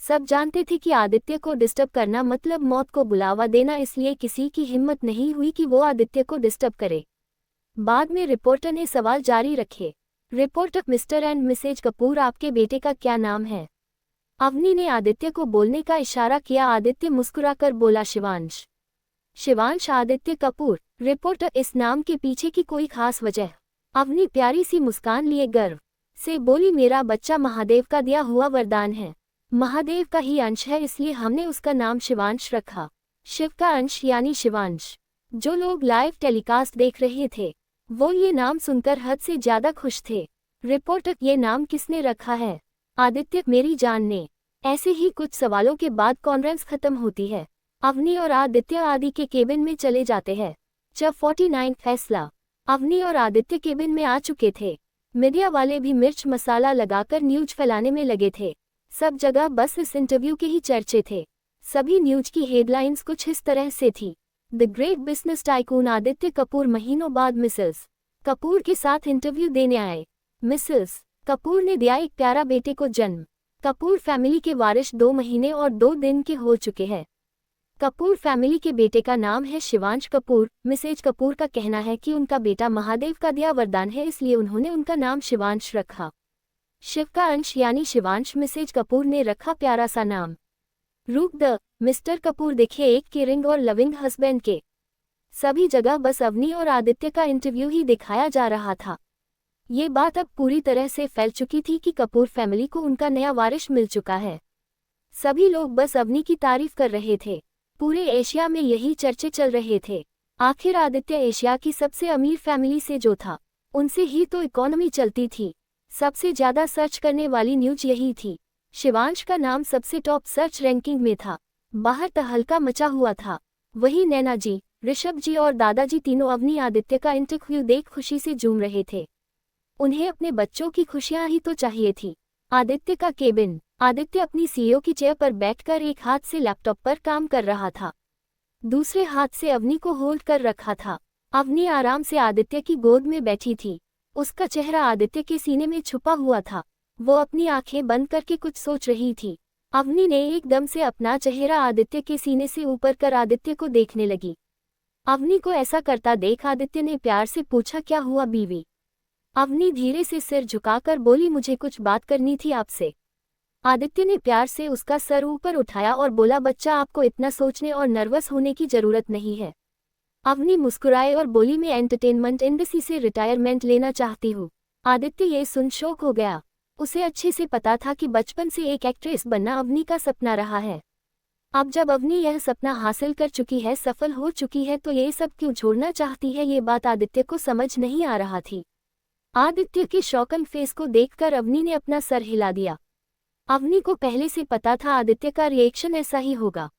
सब जानते थे कि आदित्य को डिस्टर्ब करना मतलब मौत को बुलावा देना, इसलिए किसी की हिम्मत नहीं हुई कि वो आदित्य को डिस्टर्ब करे। बाद में रिपोर्टर ने सवाल जारी रखे। Reporter Mr and Mrs Kapoor आपके बेटे का क्या नाम है? अवनी ने आदित्य को बोलने का इशारा किया। आदित्य मुस्कुराकर बोला शिवांश। शिवांश आदित्य कपूर। रिपोर्टर इस नाम के पीछे की कोई खास वजह? अवनी प्यारी सी मुस्कान लिए गर्व से बोली मेरा बच्चा महादेव का दिया हुआ वरदान है। महादेव का ही अंश है इसलिए हमने उसका नाम शिवांश रखा। शिव का अंश यानी शिवांश। जो लोग लाइव टेलीकास्ट देख रहे थे वो ये नाम सुनकर हद से ज्यादा खुश थे। रिपोर्टर ये नाम किसने रखा है? आदित्य मेरी जान ने। ऐसे ही कुछ सवालों के बाद कॉन्फ्रेंस खत्म होती है। अवनी और आदित्य आदि के केबिन में चले जाते हैं। जब 49 फैसला। अवनी और आदित्य केबिन में आ चुके थे। मीडिया वाले भी मिर्च मसाला लगाकर न्यूज फैलाने में लगे थे। सब जगह बस इस इंटरव्यू के ही चर्चे थे। सभी न्यूज की हेडलाइंस कुछ इस तरह से थी। The great business tycoon Aditya Kapoor महीनों बाद मिसेस कपूर के साथ इंटरव्यू देने आए। मिसेस कपूर ने दिया एक प्यारा बेटे को जन्म। कपूर फैमिली के वारिस 2 महीने और 2 दिन के हो चुके हैं। कपूर फैमिली के बेटे का नाम है शिवांश कपूर। मिसेज कपूर का कहना है कि उनका बेटा महादेव का दिया वरदान है इसलिए उन्होंने उनका नाम शिवांश रखा। शिव का अंश यानी शिवांश। मिसेज कपूर ने रखा प्यारा सा नाम रूप द मिस्टर कपूर दिखे एक केयरिंग और लविंग हस्बैंड के। सभी जगह बस अवनी और आदित्य का इंटरव्यू ही दिखाया जा रहा था। ये बात अब पूरी तरह से फैल चुकी थी कि कपूर फैमिली को उनका नया वारिस मिल चुका है। सभी लोग बस अवनी की तारीफ कर रहे थे। पूरे एशिया में यही चर्चे चल रहे थे। आखिर आदित्य एशिया की सबसे अमीर फैमिली से जो था उनसे ही तो इकोनॉमी चलती थी। सबसे ज्यादा सर्च करने वाली न्यूज यही थी। शिवांश का नाम सबसे टॉप सर्च रैंकिंग में था। बाहर तहलका मचा हुआ था। वही नैना जी, ऋषभ जी और दादाजी तीनों अवनी आदित्य का इंटरव्यू देख खुशी से झूम रहे थे। उन्हें अपने बच्चों की खुशियां ही तो चाहिए थी। आदित्य का केबिन। आदित्य अपनी सीईओ की चेयर पर बैठकर एक हाथ से लैपटॉप पर काम कर रहा था, दूसरे हाथ से अवनी को होल्ड कर रखा था। अवनी आराम से आदित्य की गोद में बैठी थी। उसका चेहरा आदित्य के सीने में छुपा हुआ था। वो अपनी आंखें बंद करके कुछ सोच रही थी। अवनी ने एकदम से अपना चेहरा आदित्य के सीने से ऊपर कर आदित्य को देखने लगी। अवनी को ऐसा करता देख आदित्य ने प्यार से पूछा क्या हुआ बीवी? अवनी धीरे से सिर झुकाकर बोली मुझे कुछ बात करनी थी आपसे। आदित्य ने प्यार से उसका सर ऊपर उठाया और बोला बच्चा आपको इतना सोचने और नर्वस होने की जरूरत नहीं है। अवनी मुस्कुराए और बोली मैं एंटरटेनमेंट इंडस्ट्री से रिटायरमेंट लेना चाहती हूँ। आदित्य ये सुन शॉक हो गया। उसे अच्छे से पता था कि बचपन से एक एक्ट्रेस बनना अवनी का सपना रहा है। अब जब अवनी यह सपना हासिल कर चुकी है, सफल हो चुकी है, तो ये सब क्यों छोड़ना चाहती है, ये बात आदित्य को समझ नहीं आ रहा थी। आदित्य के शॉकन फेस को देखकर अवनी ने अपना सर हिला दिया। अवनी को पहले से पता था आदित्य का रिएक्शन ऐसा ही होगा।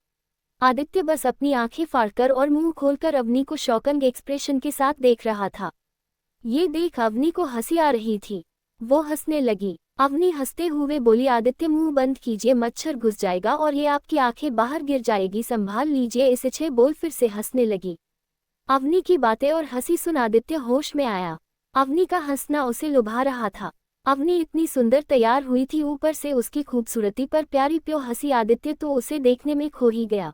आदित्य बस अपनी आंखें फाड़कर और मुंह खोलकर अवनी को शॉकिंग एक्सप्रेशन के साथ देख रहा था। ये देख अवनी को हंसी आ रही थी। वो हंसने लगी। अवनी हंसते हुए बोली, आदित्य मुंह बंद कीजिए, मच्छर घुस जाएगा और ये आपकी आंखें बाहर गिर जाएगी, संभाल लीजिए इसे। छह बोल फिर से हंसने लगी। अवनी की बातें और हंसी सुन आदित्य होश में आया। अवनी का हंसना उसे लुभा रहा था। अवनी इतनी सुंदर तैयार हुई थी, ऊपर से उसकी खूबसूरती पर प्यारी प्यो हंसी। आदित्य तो उसे देखने में खो ही गया।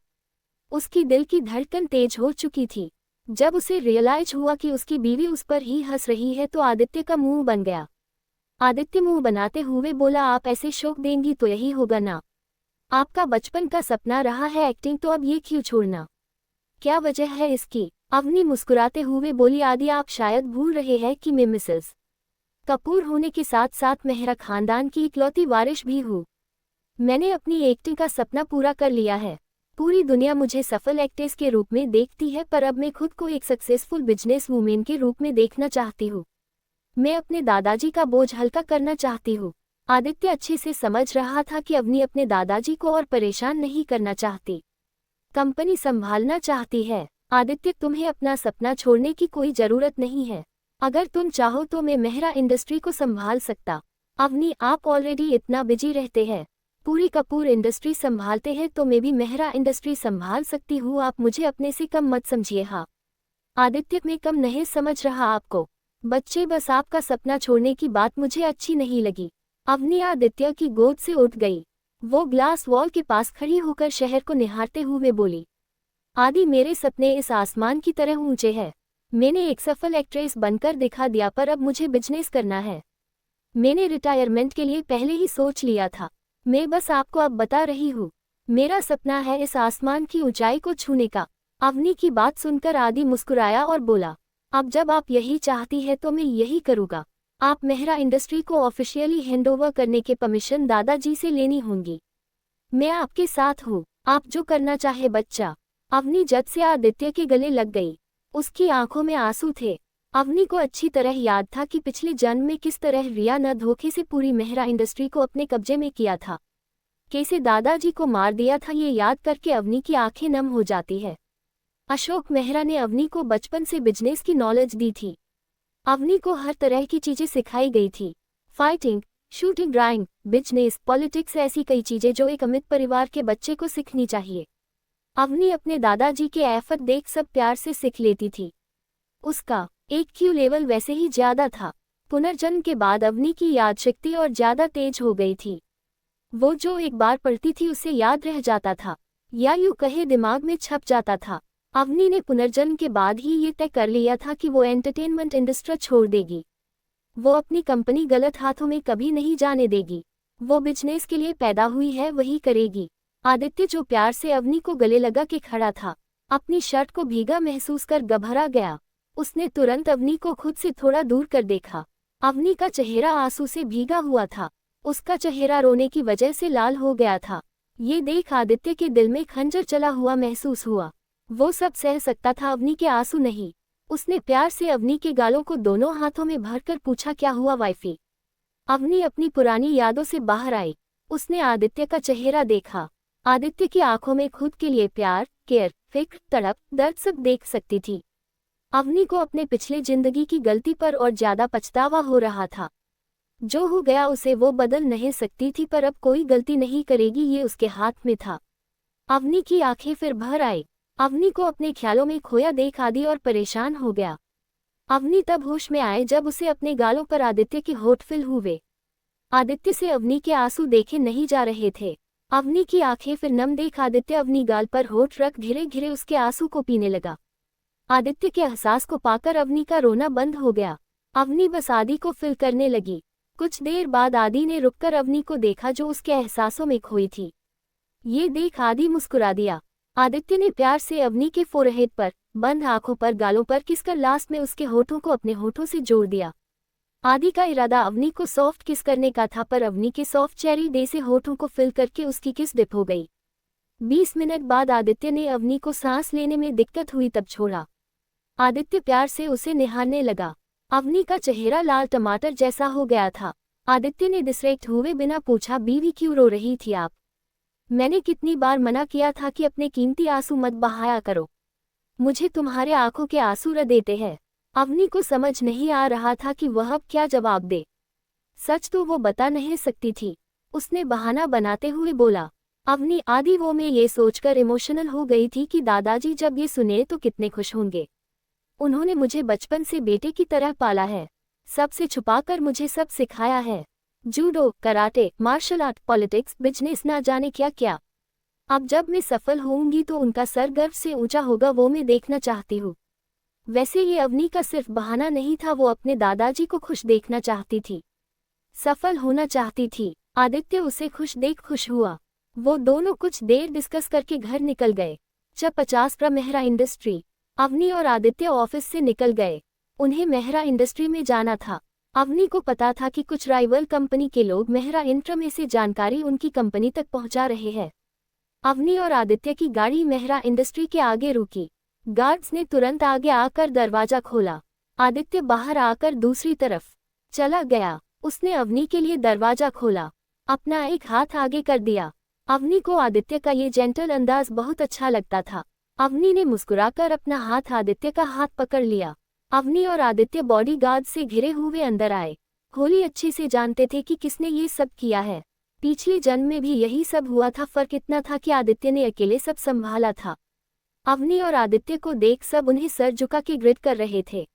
उसकी दिल की धड़कन तेज हो चुकी थी। जब उसे रियलाइज हुआ कि उसकी बीवी उस पर ही हंस रही है तो आदित्य का मुंह बन गया। आदित्य मुंह बनाते हुए बोला, आप ऐसे शौक देंगी तो यही होगा ना। आपका बचपन का सपना रहा है एक्टिंग, तो अब ये क्यों छोड़ना? क्या वजह है इसकी? अवनी मुस्कुराते हुए बोली, आदि आप शायद भूल रहे हैं कि मैं मिसेस कपूर होने के साथ साथ मेहरा खानदान की इकलौती वारिश भी हूँ। मैंने अपनी एक्टिंग का सपना पूरा कर लिया है। पूरी दुनिया मुझे सफल एक्ट्रेस के रूप में देखती है, पर अब मैं खुद को एक सक्सेसफुल बिजनेस वूमेन के रूप में देखना चाहती हूँ। मैं अपने दादाजी का बोझ हल्का करना चाहती हूँ। आदित्य अच्छे से समझ रहा था कि अवनी अपने दादाजी को और परेशान नहीं करना चाहती, कंपनी संभालना चाहती है। आदित्य, तुम्हें अपना सपना छोड़ने की कोई जरूरत नहीं है। अगर तुम चाहो तो मैं मेहरा इंडस्ट्री को संभाल सकता। अवनी, आप ऑलरेडी इतना बिजी रहते हैं, पूरी कपूर इंडस्ट्री संभालते हैं, तो मैं भी मेहरा इंडस्ट्री संभाल सकती हूँ। आप मुझे अपने से कम मत समझिए। हाँ आदित्य, मैं कम नहीं समझ रहा आपको। बच्चे, बस आपका सपना छोड़ने की बात मुझे अच्छी नहीं लगी। अवनी आदित्य की गोद से उठ गई। वो ग्लास वॉल के पास खड़ी होकर शहर को निहारते हुए बोली, आदि, मेरे सपने इस आसमान की तरह ऊंचे हैं। मैंने एक सफल एक्ट्रेस बनकर दिखा दिया, पर अब मुझे बिजनेस करना है। मैंने रिटायरमेंट के लिए पहले ही सोच लिया था। मैं बस आपको अब बता रही हूँ, मेरा सपना है इस आसमान की ऊंचाई को छूने का। अवनी की बात सुनकर आदि मुस्कुराया और बोला, अब जब आप यही चाहती है तो मैं यही करूँगा। आप मेहरा इंडस्ट्री को ऑफिशियली हैंडओवर करने के परमिशन दादाजी से लेनी होंगी। मैं आपके साथ हूँ, आप जो करना चाहे बच्चा। अवनी जद से आदित्य के गले लग गई। उसकी आंखों में आंसू थे। अवनी को अच्छी तरह याद था कि पिछले जन्म में किस तरह रिया ने धोखे से पूरी मेहरा इंडस्ट्री को अपने कब्जे में किया था, कैसे दादाजी को मार दिया था। ये याद करके अवनी की आंखें नम हो जाती है। अशोक मेहरा ने अवनी को बचपन से बिजनेस की नॉलेज दी थी। अवनी को हर तरह की चीजें सिखाई गई थी, fighting, shooting, drawing, business, politics, ऐसी कई चीजें जो एक अमित परिवार के बच्चे को सीखनी चाहिए। अवनी अपने दादाजी के एफर्ट देख सब प्यार से सीख लेती थी। उसका IQ लेवल वैसे ही ज्यादा था। पुनर्जन्म के बाद अवनी की याद शक्ति और ज्यादा तेज हो गई थी। वो जो एक बार पढ़ती थी उसे याद रह जाता था, या यूं कहे दिमाग में छप जाता था। अवनी ने पुनर्जन्म के बाद ही ये तय कर लिया था कि वो एंटरटेनमेंट इंडस्ट्री छोड़ देगी। वो अपनी कंपनी गलत हाथों में कभी नहीं जाने देगी। वो बिजनेस के लिए पैदा हुई है, वही करेगी। आदित्य, जो प्यार से अवनी को गले लगा के खड़ा था, अपनी शर्ट को भीगा महसूस कर घबरा गया। उसने तुरंत अवनी को खुद से थोड़ा दूर कर देखा। अवनी का चेहरा आंसू से भीगा हुआ था। उसका चेहरा रोने की वजह से लाल हो गया था। ये देख आदित्य के दिल में खंजर चला हुआ महसूस हुआ। वो सब सह सकता था, अवनी के आंसू नहीं। उसने प्यार से अवनी के गालों को दोनों हाथों में भरकर पूछा, क्या हुआ वाइफी? अवनी अपनी पुरानी यादों से बाहर आई। उसने आदित्य का चेहरा देखा। आदित्य की आंखों में खुद के लिए प्यार, केयर, फिक्र, तड़प, दर्द सब देख सकती थी। अवनी को अपने पिछले जिंदगी की गलती पर और ज्यादा पछतावा हो रहा था। जो हो गया उसे वो बदल नहीं सकती थी, पर अब कोई गलती नहीं करेगी, ये उसके हाथ में था। अवनी की आंखें फिर भर आई। अवनी को अपने ख्यालों में खोया देख आदि और परेशान हो गया। अवनी तब होश में आए जब उसे अपने गालों पर आदित्य के होठ फिल हुए। आदित्य से अवनी के आंसू देखे नहीं जा रहे थे। अवनी की आंखें फिर नम देख आदित्य अवनी गाल पर होठ रख धीरे धीरे उसके आंसू को पीने लगा। आदित्य के एहसास को पाकर अवनी का रोना बंद हो गया। अवनी बस आदि को फिल करने लगी। कुछ देर बाद आदि ने रुककर अवनी को देखा जो उसके एहसासों में खोई थी। ये देख आदि मुस्कुरा दिया। आदित्य ने प्यार से अवनी के फोरहेड पर, बंद आंखों पर, गालों पर किसकर लास्ट में उसके होठों को अपने होठों से जोड़ दिया। आदि का इरादा अवनी को सॉफ्ट किस करने का था, पर अवनी के सॉफ्ट चेरी डे से होठों को फिल करके उसकी किस डिप हो गई। 20 मिनट बाद आदित्य ने अवनी को सांस लेने में दिक्कत हुई तब छोड़ा। आदित्य प्यार से उसे निहारने लगा। अवनी का चेहरा लाल टमाटर जैसा हो गया था। आदित्य ने डिस्ट्रैक्ट हुए बिना पूछा, बीवी क्यों रो रही थी आप? मैंने कितनी बार मना किया था कि अपने कीमती आंसू मत बहाया करो। मुझे तुम्हारे आंखों के आंसू र देते हैं। अवनी को समझ नहीं आ रहा था कि वह अब क्या जवाब दे। सच तो वो बता नहीं सकती थी। उसने बहाना बनाते हुए बोला। अवनी आदि वो मैं ये सोचकर इमोशनल हो गई थी कि दादाजी जब ये सुने तो कितने खुश होंगे। उन्होंने मुझे बचपन से बेटे की तरह पाला है, सबसे छुपाकर मुझे सब सिखाया है, judo, karate, martial art, politics, business, ना जाने क्या क्या। अब जब मैं सफल होऊंगी तो उनका सर गर्व से ऊंचा होगा, वो मैं देखना चाहती हूँ। वैसे ये अवनी का सिर्फ बहाना नहीं था, वो अपने दादाजी को खुश देखना चाहती थी, सफल होना चाहती थी। आदित्य उसे खुश देख खुश हुआ। वो दोनों कुछ देर डिस्कस करके घर निकल गए। जब 50 मेहरा इंडस्ट्री। अवनी और आदित्य ऑफिस से निकल गए। उन्हें मेहरा इंडस्ट्री में जाना था। अवनी को पता था कि कुछ राइवल कंपनी के लोग मेहरा इंट्रा से जानकारी उनकी कंपनी तक पहुंचा रहे हैं। अवनी और आदित्य की गाड़ी मेहरा इंडस्ट्री के आगे रुकी। गार्ड्स ने तुरंत आगे आकर दरवाजा खोला। आदित्य बाहर आकर दूसरी तरफ चला गया। उसने अवनी के लिए दरवाजा खोला, अपना एक हाथ आगे कर दिया। अवनी को आदित्य का ये जेंटल अंदाज बहुत अच्छा लगता था। अवनी ने मुस्कुराकर अपना हाथ आदित्य का हाथ पकड़ लिया। अवनी और आदित्य बॉडीगार्ड से घिरे हुए अंदर आए। होली अच्छी से जानते थे कि किसने ये सब किया है। पिछले जन्म में भी यही सब हुआ था, फर्क इतना था कि आदित्य ने अकेले सब संभाला था। अवनी और आदित्य को देख सब उन्हें सर झुका के ग्रिट कर रहे थे।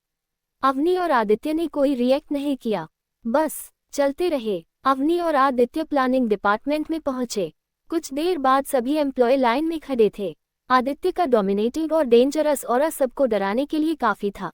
अवनी और आदित्य ने कोई रिएक्ट नहीं किया, बस चलते रहे। अवनी और आदित्य प्लानिंग डिपार्टमेंट में पहुंचे। कुछ देर बाद सभी एम्प्लॉय लाइन में खड़े थे। आदित्य का डोमिनेटिंग और डेंजरस ऑरा सबको डराने के लिए काफी था।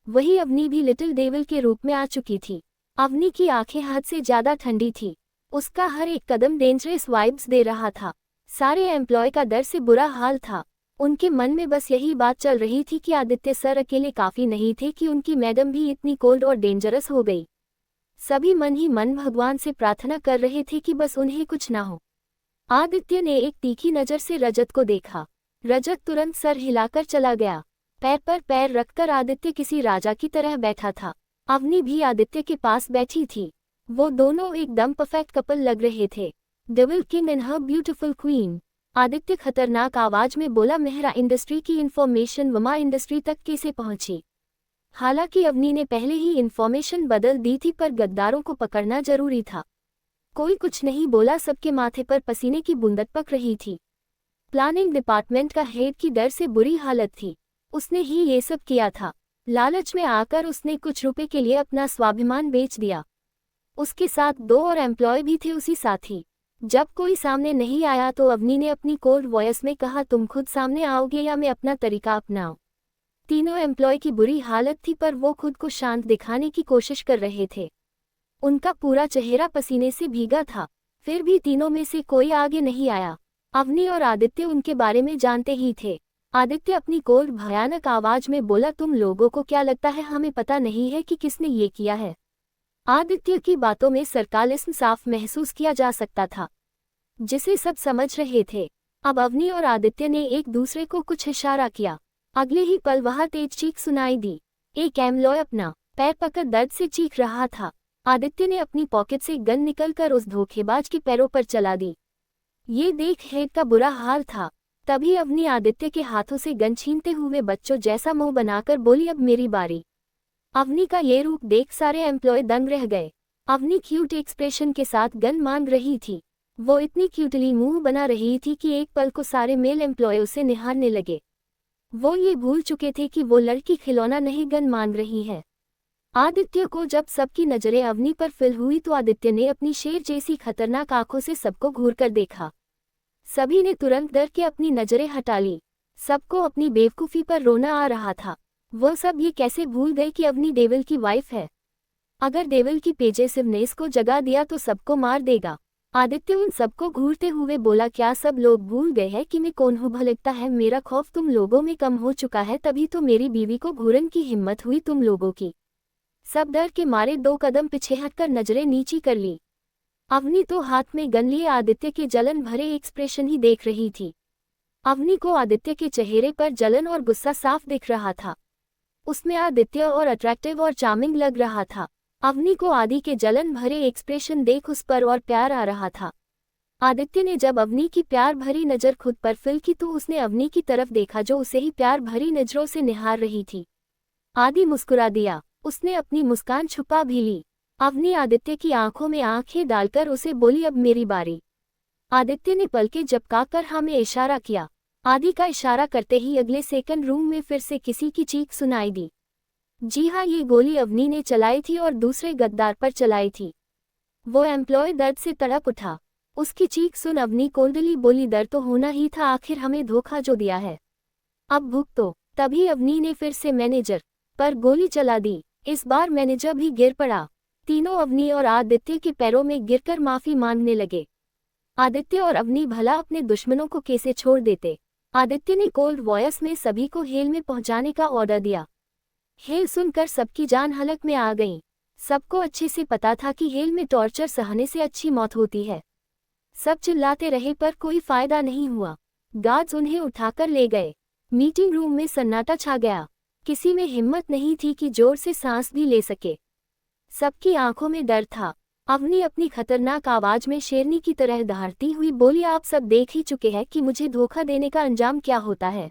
वही अवनी भी लिटिल डेविल के रूप में आ चुकी थी। अवनी की आंखें हद से ज्यादा ठंडी थी। उसका हर एक कदम डेंजरस वाइब्स दे रहा था। सारे एम्प्लॉय का डर से बुरा हाल था। उनके मन में बस यही बात चल रही थी कि आदित्य सर अकेले काफी नहीं थे कि उनकी मैडम भी इतनी कोल्ड और डेंजरस हो गई। सभी मन ही मन भगवान से प्रार्थना कर रहे थे कि बस उन्हें कुछ ना हो। आदित्य ने एक तीखी नजर से रजत को देखा। रजत तुरंत सर हिलाकर चला गया। पैर पर पैर रखकर आदित्य किसी राजा की तरह बैठा था। अवनी भी आदित्य के पास बैठी थी। वो दोनों एकदम परफेक्ट कपल लग रहे थे। Devil king and her beautiful queen. Aditya खतरनाक आवाज में बोला, मेहरा इंडस्ट्री की इन्फॉर्मेशन वमा इंडस्ट्री तक कैसे पहुंची? हालांकि अवनी ने पहले ही इन्फॉर्मेशन बदल दी थी, पर गद्दारों को पकड़ना जरूरी था। कोई कुछ नहीं बोला, सबके माथे पर पसीने की बूंदत पक रही थी। प्लानिंग डिपार्टमेंट का हेड की डर से बुरी हालत थी। उसने ही ये सब किया था। लालच में आकर उसने कुछ रुपए के लिए अपना स्वाभिमान बेच दिया। उसके साथ 2 और एम्प्लॉय भी थे उसी साथी। जब कोई सामने नहीं आया तो अवनी ने अपनी कोल्ड वॉइस में कहा, तुम खुद सामने आओगे या मैं अपना तरीका अपनाऊं? तीनों एम्प्लॉय की बुरी हालत थी, पर वो खुद को शांत दिखाने की कोशिश कर रहे थे। उनका पूरा चेहरा पसीने से भीगा था। फिर भी तीनों में से कोई आगे नहीं आया। अवनी और आदित्य उनके बारे में जानते ही थे। आदित्य अपनी कोल्ड भयानक आवाज में बोला, तुम लोगों को क्या लगता है हमें पता नहीं है कि किसने ये किया है? आदित्य की बातों में सरकालिज्म साफ महसूस किया जा सकता था, जिसे सब समझ रहे थे। अब अवनी और आदित्य ने एक दूसरे को कुछ इशारा किया। अगले ही पल वहां तेज चीख सुनाई दी। एक एम्प्लॉय अपना पैर पकड़ दर्द से चीख रहा था। आदित्य ने अपनी पॉकेट से गन निकलकर उस धोखेबाज के पैरों पर चला दी। ये देख हेड का बुरा हाल था। तभी अवनी आदित्य के हाथों से गन छीनते हुए बच्चों जैसा मुंह बनाकर बोली, अब मेरी बारी। अवनी का ये रूप देख सारे एम्प्लॉय दंग रह गए। अवनी क्यूट एक्सप्रेशन के साथ गन मांग रही थी। वो इतनी क्यूटली मुंह बना रही थी कि एक पल को सारे मेल एम्प्लॉय उसे निहारने लगे। वो ये भूल चुके थे कि वो लड़की खिलौना नहीं गन मांग रही है। आदित्य को जब सबकी नजरें अवनी पर फिल हुई तो आदित्य ने अपनी शेर जैसी खतरनाक आंखों से सबको घूर कर देखा। सभी ने तुरंत डर के अपनी नजरें हटा ली। सबको अपनी बेवकूफी पर रोना आ रहा था। वो सब ये कैसे भूल गए कि अवनी डेविल की वाइफ है। अगर डेविल की पॉसेसिवनेस को जगा दिया तो सबको मार देगा। आदित्य उन सबको घूरते हुए बोला, क्या सब लोग भूल गए हैं कि मैं कौन हूँ? लगता है मेरा खौफ तुम लोगों में कम हो चुका है, तभी तो मेरी बीवी को घूरने की हिम्मत हुई तुम लोगों की। सब डर के मारे 2 कदम पीछे हटकर नजरें नीची कर ली। अवनी तो हाथ में गन लिए आदित्य के जलन भरे एक्सप्रेशन ही देख रही थी। अवनी को आदित्य के चेहरे पर जलन और गुस्सा साफ दिख रहा था। उसमें आदित्य और अट्रैक्टिव और चार्मिंग लग रहा था। अवनी को आदि के जलन भरे एक्सप्रेशन देख उस पर और प्यार आ रहा था। आदित्य ने जब अवनी की प्यार भरी नज़र खुद पर फिल की तो उसने अवनी की तरफ देखा जो उसे ही प्यार भरी नज़रों से निहार रही थी। आदि मुस्कुरा दिया, उसने अपनी मुस्कान छुपा भी ली। अवनी आदित्य की आंखों में आंखें डालकर उसे बोली, अब मेरी बारी। आदित्य ने पलकें झपकाकर हमें इशारा किया। आदि का इशारा करते ही अगले सेकंड रूम में फिर से किसी की चीख सुनाई दी। जी हाँ, ये गोली अवनी ने चलाई थी और दूसरे गद्दार पर चलाई थी। वो एम्प्लॉय दर्द से तड़प उठा। उसकी चीख सुन अवनी कोल्डली बोली, दर्द तो होना ही था, आखिर हमें धोखा जो दिया है, अब भुगतो। तभी अवनी ने फिर से मैनेजर पर गोली चला दी। इस बार मैनेजर भी गिर पड़ा। तीनों अवनी और आदित्य के पैरों में गिरकर माफी मांगने लगे। आदित्य और अवनी भला अपने दुश्मनों को कैसे छोड़ देते। आदित्य ने कोल्ड वॉयस में सभी को हेल में पहुंचाने का ऑर्डर दिया। हेल सुनकर सबकी जान हलक में आ गई। सबको अच्छे से पता था कि हेल में टॉर्चर सहने से अच्छी मौत होती है। सब चिल्लाते रहे पर कोई फायदा नहीं हुआ। गार्ड्स उन्हें उठाकर ले गए। मीटिंग रूम में सन्नाटा छा गया। किसी में हिम्मत नहीं थी कि जोर से सांस भी ले सके। सबकी आंखों में डर था। अवनी अपनी खतरनाक आवाज में शेरनी की तरह दहाड़ती हुई बोली, आप सब देख ही चुके हैं कि मुझे धोखा देने का अंजाम क्या होता है।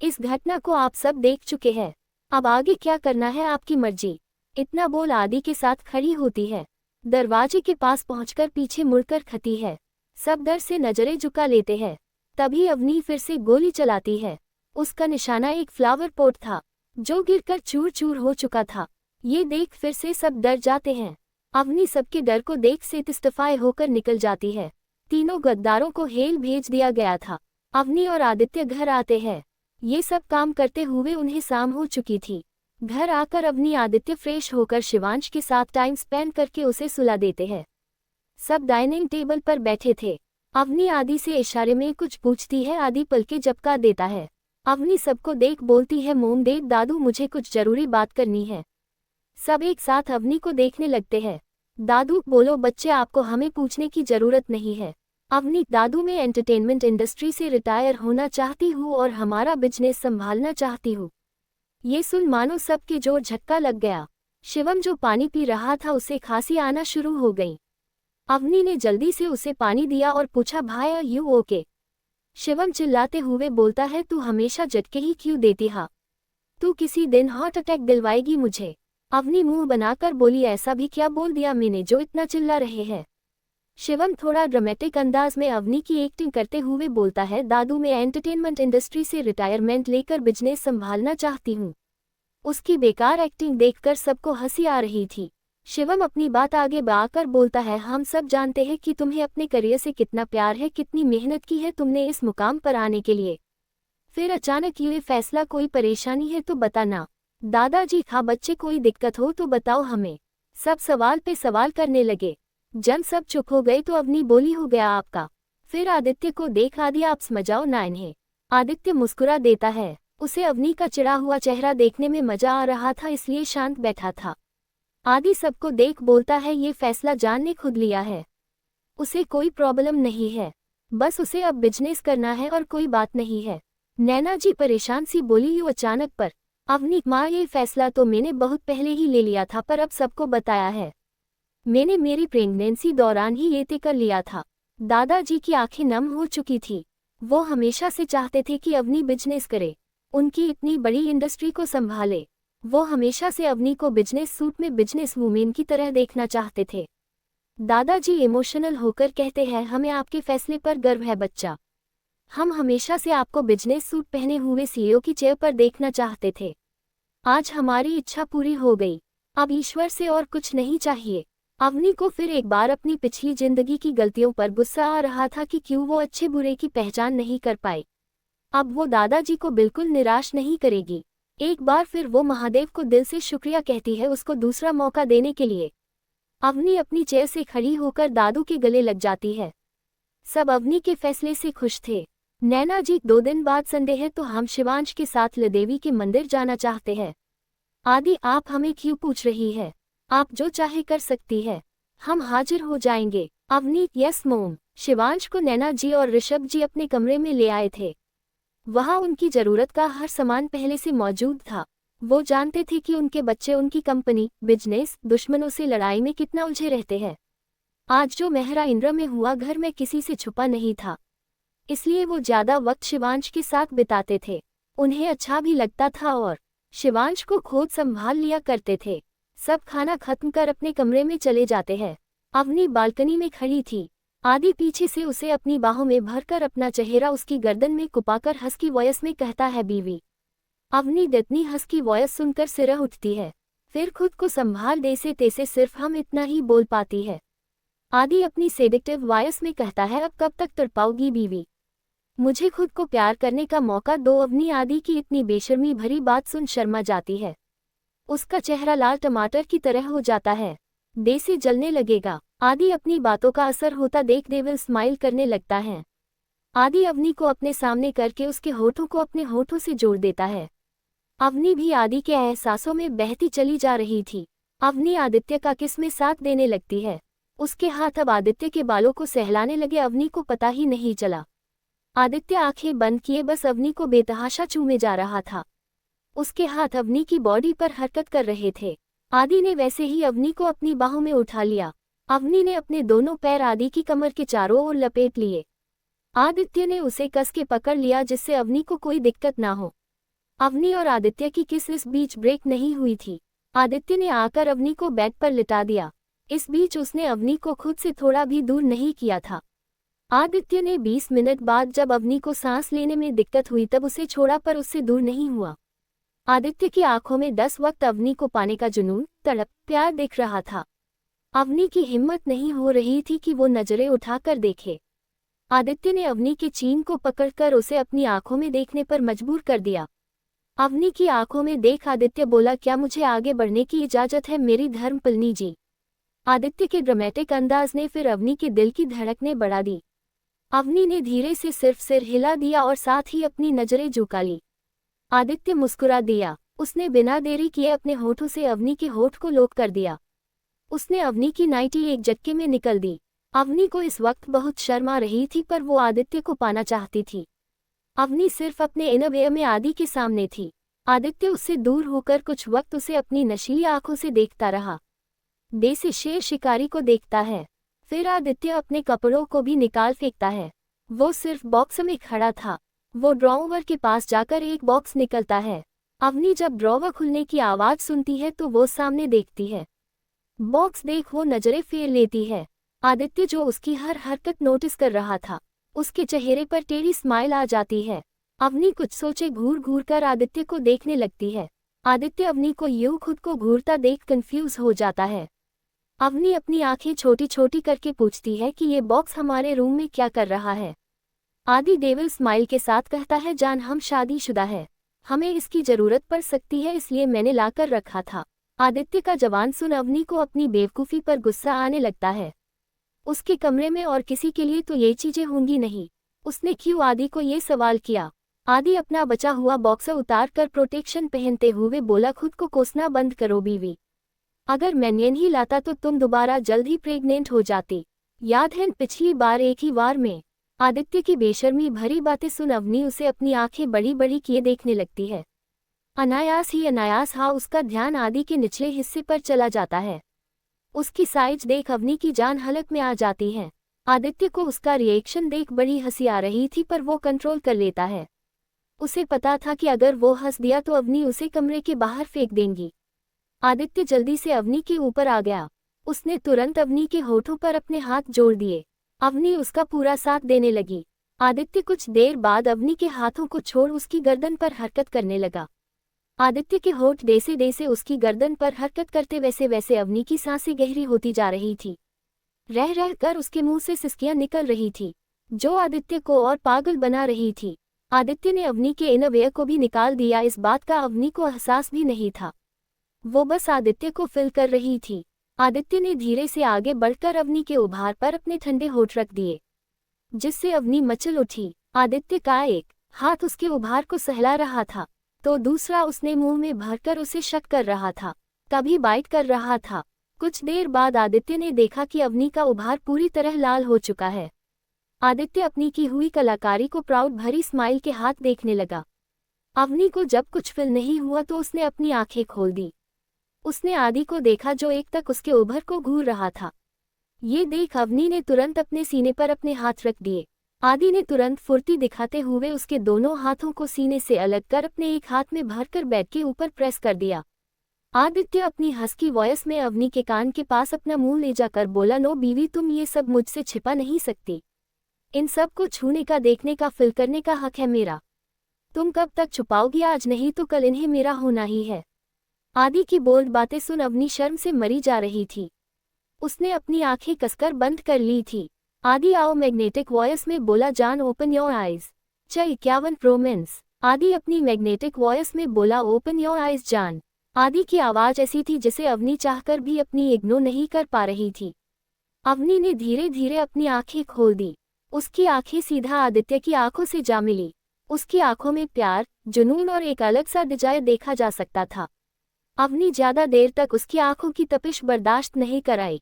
इस घटना को आप सब देख चुके हैं। अब आगे क्या करना है आपकी मर्जी। इतना बोल आदि के साथ खड़ी होती है। दरवाजे के पास पहुंचकर पीछे मुड़कर खती है। सब डर से नजरें झुका लेते हैं। तभी अवनी फिर से गोली चलाती है। उसका निशाना एक फ्लावर पॉट था जो गिरकर चूर चूर हो चुका था। ये देख फिर से सब डर जाते हैं। अवनी सबके डर को देख से इस्तीफाए होकर निकल जाती है। तीनों गद्दारों को हेल भेज दिया गया था। अवनी और आदित्य घर आते हैं। ये सब काम करते हुए उन्हें शाम हो चुकी थी। घर आकर अवनी आदित्य फ्रेश होकर शिवांश के साथ टाइम स्पेंड करके उसे सुला देते हैं। सब डाइनिंग टेबल पर बैठे थे। अवनी आदि से इशारे में कुछ पूछती है। आदि पलके झपका देता है। अवनी सबको देख बोलती है, मोम देख दादू, मुझे कुछ जरूरी बात करनी है। सब एक साथ अवनी को देखने लगते हैं। दादू बोलो बच्चे, आपको हमें पूछने की जरूरत नहीं है। अवनी, दादू मैं एंटरटेनमेंट इंडस्ट्री से रिटायर होना चाहती हूँ और हमारा बिजनेस संभालना चाहती हूँ। ये सुन मानो सबके जोर झटका लग गया। शिवम जो पानी पी रहा था उसे खांसी आना शुरू हो गई। अवनी ने जल्दी से उसे पानी दिया और पूछा, भाई आर यू ओके? शिवम चिल्लाते हुए बोलता है, तू हमेशा झटके ही क्यों देती है? तू किसी दिन हार्ट अटैक दिलवाएगी मुझे। अवनी मुंह बनाकर बोली, ऐसा भी क्या बोल दिया मैंने जो इतना चिल्ला रहे हैं? शिवम थोड़ा ड्रामेटिक अंदाज में अवनी की एक्टिंग करते हुए बोलता है, दादू मैं एंटरटेनमेंट इंडस्ट्री से रिटायरमेंट लेकर बिजनेस संभालना चाहती हूँ। उसकी बेकार एक्टिंग देखकर सबको हंसी आ रही थी। शिवम अपनी बात आगे बढ़ाकर बोलता है, हम सब जानते हैं कि तुम्हें अपने करियर से कितना प्यार है, कितनी मेहनत की है तुमने इस मुकाम पर आने के लिए। फिर अचानक ये फैसला, कोई परेशानी है तो बताना। दादाजी, हाँ बच्चे, कोई दिक्कत हो तो बताओ हमें। सब सवाल पे सवाल करने लगे। जब सब चुप हो गए तो अवनी बोली, हो गया आपका। फिर आदित्य को देख आदि, आप समझाओ ना इन्हें। आदित्य मुस्कुरा देता है। उसे अवनी का चिढ़ा हुआ चेहरा देखने में मजा आ रहा था, इसलिए शांत बैठा था। आदि सबको देख बोलता है, ये फैसला जान ने खुद लिया है। उसे कोई प्रॉब्लम नहीं है, बस उसे अब बिजनेस करना है और कोई बात नहीं है। नैना जी परेशान सी बोली, यूं अचानक पर? अवनी, माँ ये फैसला तो मैंने बहुत पहले ही ले लिया था, पर अब सबको बताया है। मैंने मेरी प्रेगनेंसी दौरान ही ये तय कर लिया था। दादाजी की आंखें नम हो चुकी थी। वो हमेशा से चाहते थे कि अवनी बिजनेस करे, उनकी इतनी बड़ी इंडस्ट्री को संभाले। वो हमेशा से अवनी को बिजनेस सूट में बिजनेस वूमेन की तरह देखना चाहते थे। दादाजी इमोशनल होकर कहते हैं, हमें आपके फैसले पर गर्व है बच्चा। हम हमेशा से आपको बिजनेस सूट पहने हुए सीईओ की चेयर पर देखना चाहते थे। आज हमारी इच्छा पूरी हो गई। अब ईश्वर से और कुछ नहीं चाहिए। अवनी को फिर एक बार अपनी पिछली जिंदगी की गलतियों पर गुस्सा आ रहा था कि क्यों वो अच्छे बुरे की पहचान नहीं कर पाई। अब वो दादाजी को बिल्कुल निराश नहीं करेगी। एक बार फिर वो महादेव को दिल से शुक्रिया कहती है उसको दूसरा मौका देने के लिए। अवनी अपनी चेयर से खड़ी होकर दादू के गले लग जाती है। सब अवनी के फैसले से खुश थे। नैना जी, 2 दिन बाद संडे है तो हम शिवांश के साथ लदेवी के मंदिर जाना चाहते हैं। आदि, आप हमें क्यों पूछ रही है? आप जो चाहे कर सकती है, हम हाजिर हो जाएंगे। अवनी, यस मोम। शिवांश को नैना जी और ऋषभ जी अपने कमरे में ले आए थे। वहां उनकी जरूरत का हर सामान पहले से मौजूद था। वो जानते थे कि उनके बच्चे उनकी कंपनी, बिजनेस, दुश्मनों से लड़ाई में कितना उलझे रहते हैं। आज जो मेहरा इंद्र में हुआ घर में किसी से छुपा नहीं था, इसलिए वो ज्यादा वक्त शिवांश के साथ बिताते थे। उन्हें अच्छा भी लगता था और शिवांश को खुद संभाल लिया करते थे। सब खाना खत्म कर अपने कमरे में चले जाते हैं। अवनी बालकनी में खड़ी थी। आदि पीछे से उसे अपनी बाहों में भरकर अपना चेहरा उसकी गर्दन में कुपाकर हस्की वॉयस में कहता है, बीवी। अवनी दतनी हस्की वॉयस सुनकर सिरह उठती है, फिर खुद को संभाल देसे तैसे सिर्फ हम इतना ही बोल पाती है। आदि अपनी सेडिक्टिव वॉयस में कहता है, अब कब तक तड़पाओगी बीवी, मुझे खुद को प्यार करने का मौका दो। अवनी आदि की इतनी बेशर्मी भरी बात सुन शर्मा जाती है। उसका चेहरा लाल टमाटर की तरह हो जाता है, देसी जलने लगेगा। आदि अपनी बातों का असर होता देख डेविल स्माइल करने लगता है। आदि अवनी को अपने सामने करके उसके होठों को अपने होठों से जोड़ देता है। अवनी भी आदि के एहसासों में बहती चली जा रही थी। अवनी आदित्य का किस में साथ देने लगती है। उसके हाथ अब आदित्य के बालों को सहलाने लगे। अवनी को पता ही नहीं चला। आदित्य आंखें बंद किए बस अवनी को बेतहाशा चूमे जा रहा था। उसके हाथ अवनी की बॉडी पर हरकत कर रहे थे। आदि ने वैसे ही अवनी को अपनी बाहों में उठा लिया। अवनी ने अपने दोनों पैर आदि की कमर के चारों ओर लपेट लिए। आदित्य ने उसे कस के पकड़ लिया जिससे अवनी को कोई दिक्कत ना हो। अवनी और आदित्य की किस इस बीच ब्रेक नहीं हुई थी। आदित्य ने आकर अवनी को बेड पर लिटा दिया। इस बीच उसने अवनी को खुद से थोड़ा भी दूर नहीं किया था। आदित्य ने 20 मिनट बाद जब अवनी को सांस लेने में दिक्कत हुई तब उसे छोड़ा, पर उससे दूर नहीं हुआ। आदित्य की आंखों में 10 वक्त अवनी को पाने का जुनून, तड़प, प्यार दिख रहा था। अवनी की हिम्मत नहीं हो रही थी कि वो नजरें उठाकर देखे। आदित्य ने अवनी के चीन को पकड़कर उसे अपनी आंखों में देखने पर मजबूर कर दिया। अवनी की आंखों में देख आदित्य बोला, क्या मुझे आगे बढ़ने की इजाजत है मेरी धर्मपत्नी जी। आदित्य के ड्रामेटिक अंदाज ने फिर अवनी के दिल की धड़कनें बढ़ा दी। अवनी ने धीरे से सिर्फ सिर हिला दिया और साथ ही अपनी नजरें झुका ली। आदित्य मुस्कुरा दिया। उसने बिना देरी किए अपने होठों से अवनी के होठ को लोक कर दिया। उसने अवनी की नाइटी एक झटके में निकल दी। अवनी को इस वक्त बहुत शर्म आ रही थी, पर वो आदित्य को पाना चाहती थी। अवनी सिर्फ अपने इनरवेयर में आदि के सामने थी। आदित्य उससे दूर होकर कुछ वक्त उसे अपनी नशीली आंखों से देखता रहा। देसी शेर शिकारी को देखता है, फिर आदित्य अपने कपड़ों को भी निकाल फेंकता है। वो सिर्फ बॉक्स में खड़ा था। वो ड्रॉवर के पास जाकर एक बॉक्स निकलता है। अवनी जब ड्रॉवर खुलने की आवाज सुनती है तो वो सामने देखती है। बॉक्स देख वो नजरें फेर लेती है। आदित्य जो उसकी हर हरकत नोटिस कर रहा था, उसके चेहरे पर टेढ़ी स्माइल आ जाती है। अवनी कुछ सोचे घूर घूर कर आदित्य को देखने लगती है। आदित्य अवनी को यूं खुद को घूरता देख कंफ्यूज हो जाता है। अवनी अपनी आंखें छोटी छोटी करके पूछती है कि ये बॉक्स हमारे रूम में क्या कर रहा है। आदि डेविल स्माइल के साथ कहता है, जान हम शादीशुदा है, हमें इसकी जरूरत पड़ सकती है इसलिए मैंने लाकर रखा था। आदित्य का जवान सुन अवनी को अपनी बेवकूफ़ी पर गुस्सा आने लगता है। उसके कमरे में और किसी के लिए तो ये चीजें होंगी नहीं। उसने क्यों आदि को ये सवाल किया। आदि अपना बचा हुआ बॉक्सर उतार कर प्रोटेक्शन पहनते हुए बोला, खुद को कोसना बंद करो बीवी, अगर मैं नहीं लाता तो तुम दोबारा जल्द ही प्रेग्नेंट हो जाती। याद है पिछली बार एक ही वार में। आदित्य की बेशर्मी भरी बातें सुन अवनी उसे अपनी आंखें बड़ी बड़ी किए देखने लगती है। अनायास उसका ध्यान आदि के निचले हिस्से पर चला जाता है। उसकी साइज देख अवनी की जान हलक में आ जाती है। आदित्य को उसका रिएक्शन देख बड़ी हंसी आ रही थी, पर वो कंट्रोल कर लेता है। उसे पता था कि अगर वो हंस दिया तो अवनी उसे कमरे के बाहर फेंक देंगी। आदित्य जल्दी से अवनी के ऊपर आ गया। उसने तुरंत अवनी के होठों पर अपने हाथ जोड़ दिए। अवनी उसका पूरा साथ देने लगी। आदित्य कुछ देर बाद अवनी के हाथों को छोड़ उसकी गर्दन पर हरकत करने लगा। आदित्य के होठ जैसे जैसे उसकी गर्दन पर हरकत करते वैसे वैसे अवनी की सांसें गहरी होती जा रही थी। रह रह कर उसके मुंह से सिसकियां निकल रही थी, जो आदित्य को और पागल बना रही थी। आदित्य ने अवनी के इनरवेयर को भी निकाल दिया। इस बात का अवनी को एहसास भी नहीं था। वो बस आदित्य को फिल कर रही थी। आदित्य ने धीरे से आगे बढ़कर अवनी के उभार पर अपने ठंडे होठ रख दिए, जिससे अवनी मचल उठी। आदित्य का एक हाथ उसके उभार को सहला रहा था, तो दूसरा उसने मुंह में भरकर उसे शक कर रहा था, कभी बाइट कर रहा था। कुछ देर बाद आदित्य ने देखा कि अवनी का उभार पूरी तरह लाल हो चुका है। आदित्य अपनी की हुई कलाकारी को प्राउड भरी स्माइल के हाथ देखने लगा। अवनी को जब कुछ फील नहीं हुआ तो उसने अपनी आंखें खोल दी। उसने आदि को देखा जो एक तक उसके उभर को घूर रहा था। ये देख अवनी ने तुरंत अपने सीने पर अपने हाथ रख दिए। आदि ने तुरंत फुर्ती दिखाते हुए उसके दोनों हाथों को सीने से अलग कर अपने एक हाथ में भरकर बेड के ऊपर प्रेस कर दिया। आदित्य अपनी हस्की वॉइस में अवनी के कान के पास अपना मुंह ले जाकर बोला, नो बीवी, तुम ये सब मुझसे छिपा नहीं सकती। इन सब को छूने का, देखने का, फील करने का हक है मेरा। तुम कब तक छुपाओगी? आज नहीं तो कल इन्हें मेरा होना ही है। आदि की बोल्ड बातें सुन अवनी शर्म से मरी जा रही थी। उसने अपनी आंखें कसकर बंद कर ली थी। आदि आओ मैग्नेटिक वॉइस में बोला, जान ओपन योर आइज। 51 प्रोमेंस। आदि अपनी मैग्नेटिक वॉइस में बोला, ओपन योर आइज जान। आदि की आवाज ऐसी थी जिसे अवनी चाहकर भी अपनी इग्नोर नहीं कर पा रही थी। अवनी ने धीरे धीरे अपनी आंखें खोल दी। उसकी आंखें सीधा आदित्य की आंखों से जा मिली। उसकी आंखों में प्यार, जुनून और एक अलग सा डिजायर देखा जा सकता था। अवनी ज्यादा देर तक उसकी आंखों की तपिश बर्दाश्त नहीं कराई।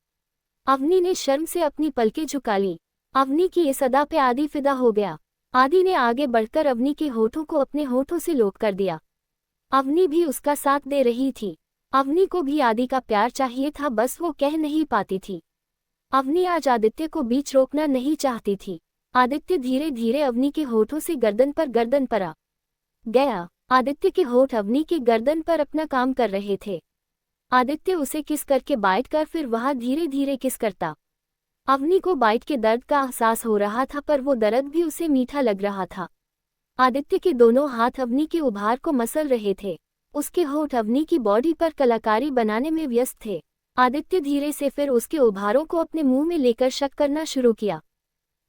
अवनी ने शर्म से अपनी पलकें झुका ली। अवनी की इस अदा पे आदि फिदा हो गया। आदि ने आगे बढ़कर अवनी के होठों को अपने होठों से लोट कर दिया। अवनी भी उसका साथ दे रही थी। अवनी को भी आदि का प्यार चाहिए था, बस वो कह नहीं पाती थी। अवनी आज आदित्य को बीच रोकना नहीं चाहती थी। आदित्य धीरे धीरे अवनी के होठों से गर्दन पर आ गया। आदित्य के होठ अवनी के गर्दन पर अपना काम कर रहे थे। आदित्य उसे किस करके बाइट कर फिर वहां धीरे धीरे किस करता। अवनी को बाइट के दर्द का एहसास हो रहा था, पर वो दर्द भी उसे मीठा लग रहा था। आदित्य के दोनों हाथ अवनी के उभार को मसल रहे थे। उसके होठ अवनी की बॉडी पर कलाकारी बनाने में व्यस्त थे। आदित्य धीरे से फिर उसके उभारों को अपने मुंह में लेकर शक करना शुरू किया।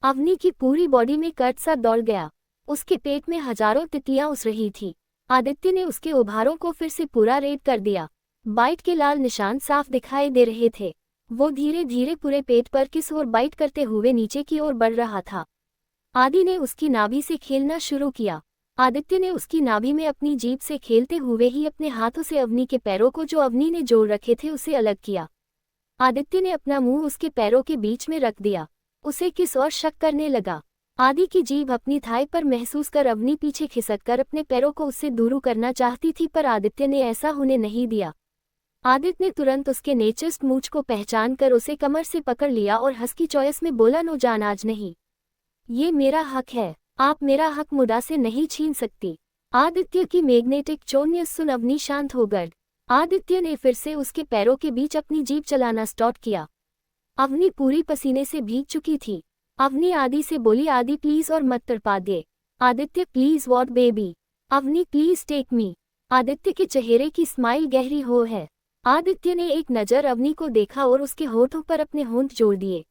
अवनी की पूरी बॉडी में कट सा दौड़ गया। उसके पेट में हजारों तितलियां उस रही थी। आदित्य ने उसके उभारों को फिर से पूरा रेड कर दिया। बाइट के लाल निशान साफ दिखाई दे रहे थे। वो धीरे धीरे पूरे पेट पर किस और बाइट करते हुए नीचे की ओर बढ़ रहा था। आदि ने उसकी नाभि से खेलना शुरू किया। आदित्य ने उसकी नाभि में अपनी जीभ से खेलते हुए ही अपने हाथों से अवनी के पैरों को जो अवनी ने जोड़ रखे थे उसे अलग किया। आदित्य ने अपना मुंह उसके पैरों के बीच में रख दिया। उसे किस और शक करने लगा। आदि की जीभ अपनी थाई पर महसूस कर अवनी पीछे खिसककर अपने पैरों को उससे दूर करना चाहती थी, पर आदित्य ने ऐसा होने नहीं दिया। आदित्य ने तुरंत उसके नेचेस्ट मूंछ को पहचान कर उसे कमर से पकड़ लिया और हस्की चॉइस में बोला, नो जान, आज नहीं। ये मेरा हक है। आप मेरा हक मुझा से नहीं छीन सकती। आदित्य की मैग्नेटिक चोन्य सुन अवनी शांत हो गई। आदित्य ने फिर से उसके पैरों के बीच अपनी जीभ चलाना स्टार्ट किया। अवनी पूरी पसीने से भीग चुकी थी। अवनी आदि से बोली, आदि प्लीज और मत तड़पा दे। Aditya please what baby. Avni please take me. Aditya के चेहरे की स्माइल गहरी हो है। आदित्य ने एक नजर अवनी को देखा और उसके होठों पर अपने होंठ जोड़ दिए।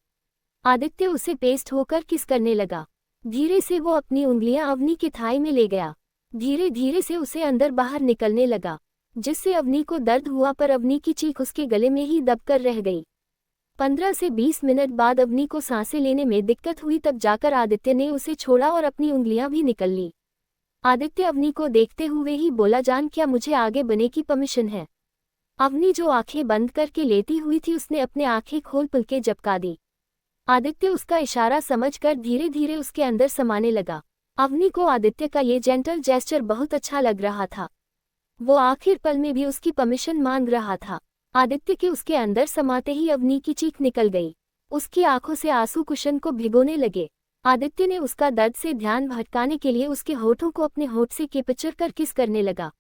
आदित्य उसे पेस्ट होकर किस करने लगा। धीरे से वो अपनी उंगलियां अवनी के थाई में ले गया। धीरे धीरे से उसे अंदर बाहर निकलने लगा, जिससे अवनी को दर्द हुआ, पर अवनी की चीख उसके गले में ही दबकर रह गई। 15 से 20 मिनट बाद अवनी को सांसें लेने में दिक्कत हुई, तब जाकर आदित्य ने उसे छोड़ा और अपनी उंगलियां भी निकल ली। आदित्य अवनी को देखते हुए ही बोला, जान, क्या मुझे आगे बढ़ने की परमिशन है? अवनी जो आंखें बंद करके लेटी हुई थी उसने अपने आंखें खोल पुलके झपका दी। आदित्य उसका इशारा समझकर धीरे धीरे उसके अंदर समाने लगा। अवनी को आदित्य का ये जेंटल जेस्चर बहुत अच्छा लग रहा था। वो आखिर पल में भी उसकी परमिशन मांग रहा था। आदित्य के उसके अंदर समाते ही अवनी की चीख निकल गई। उसकी आंखों से आंसू कुशन को भिगोने लगे। आदित्य ने उसका दर्द से ध्यान भटकाने के लिए उसके होठों को अपने होठ से कैप्चर कर किस करने लगा।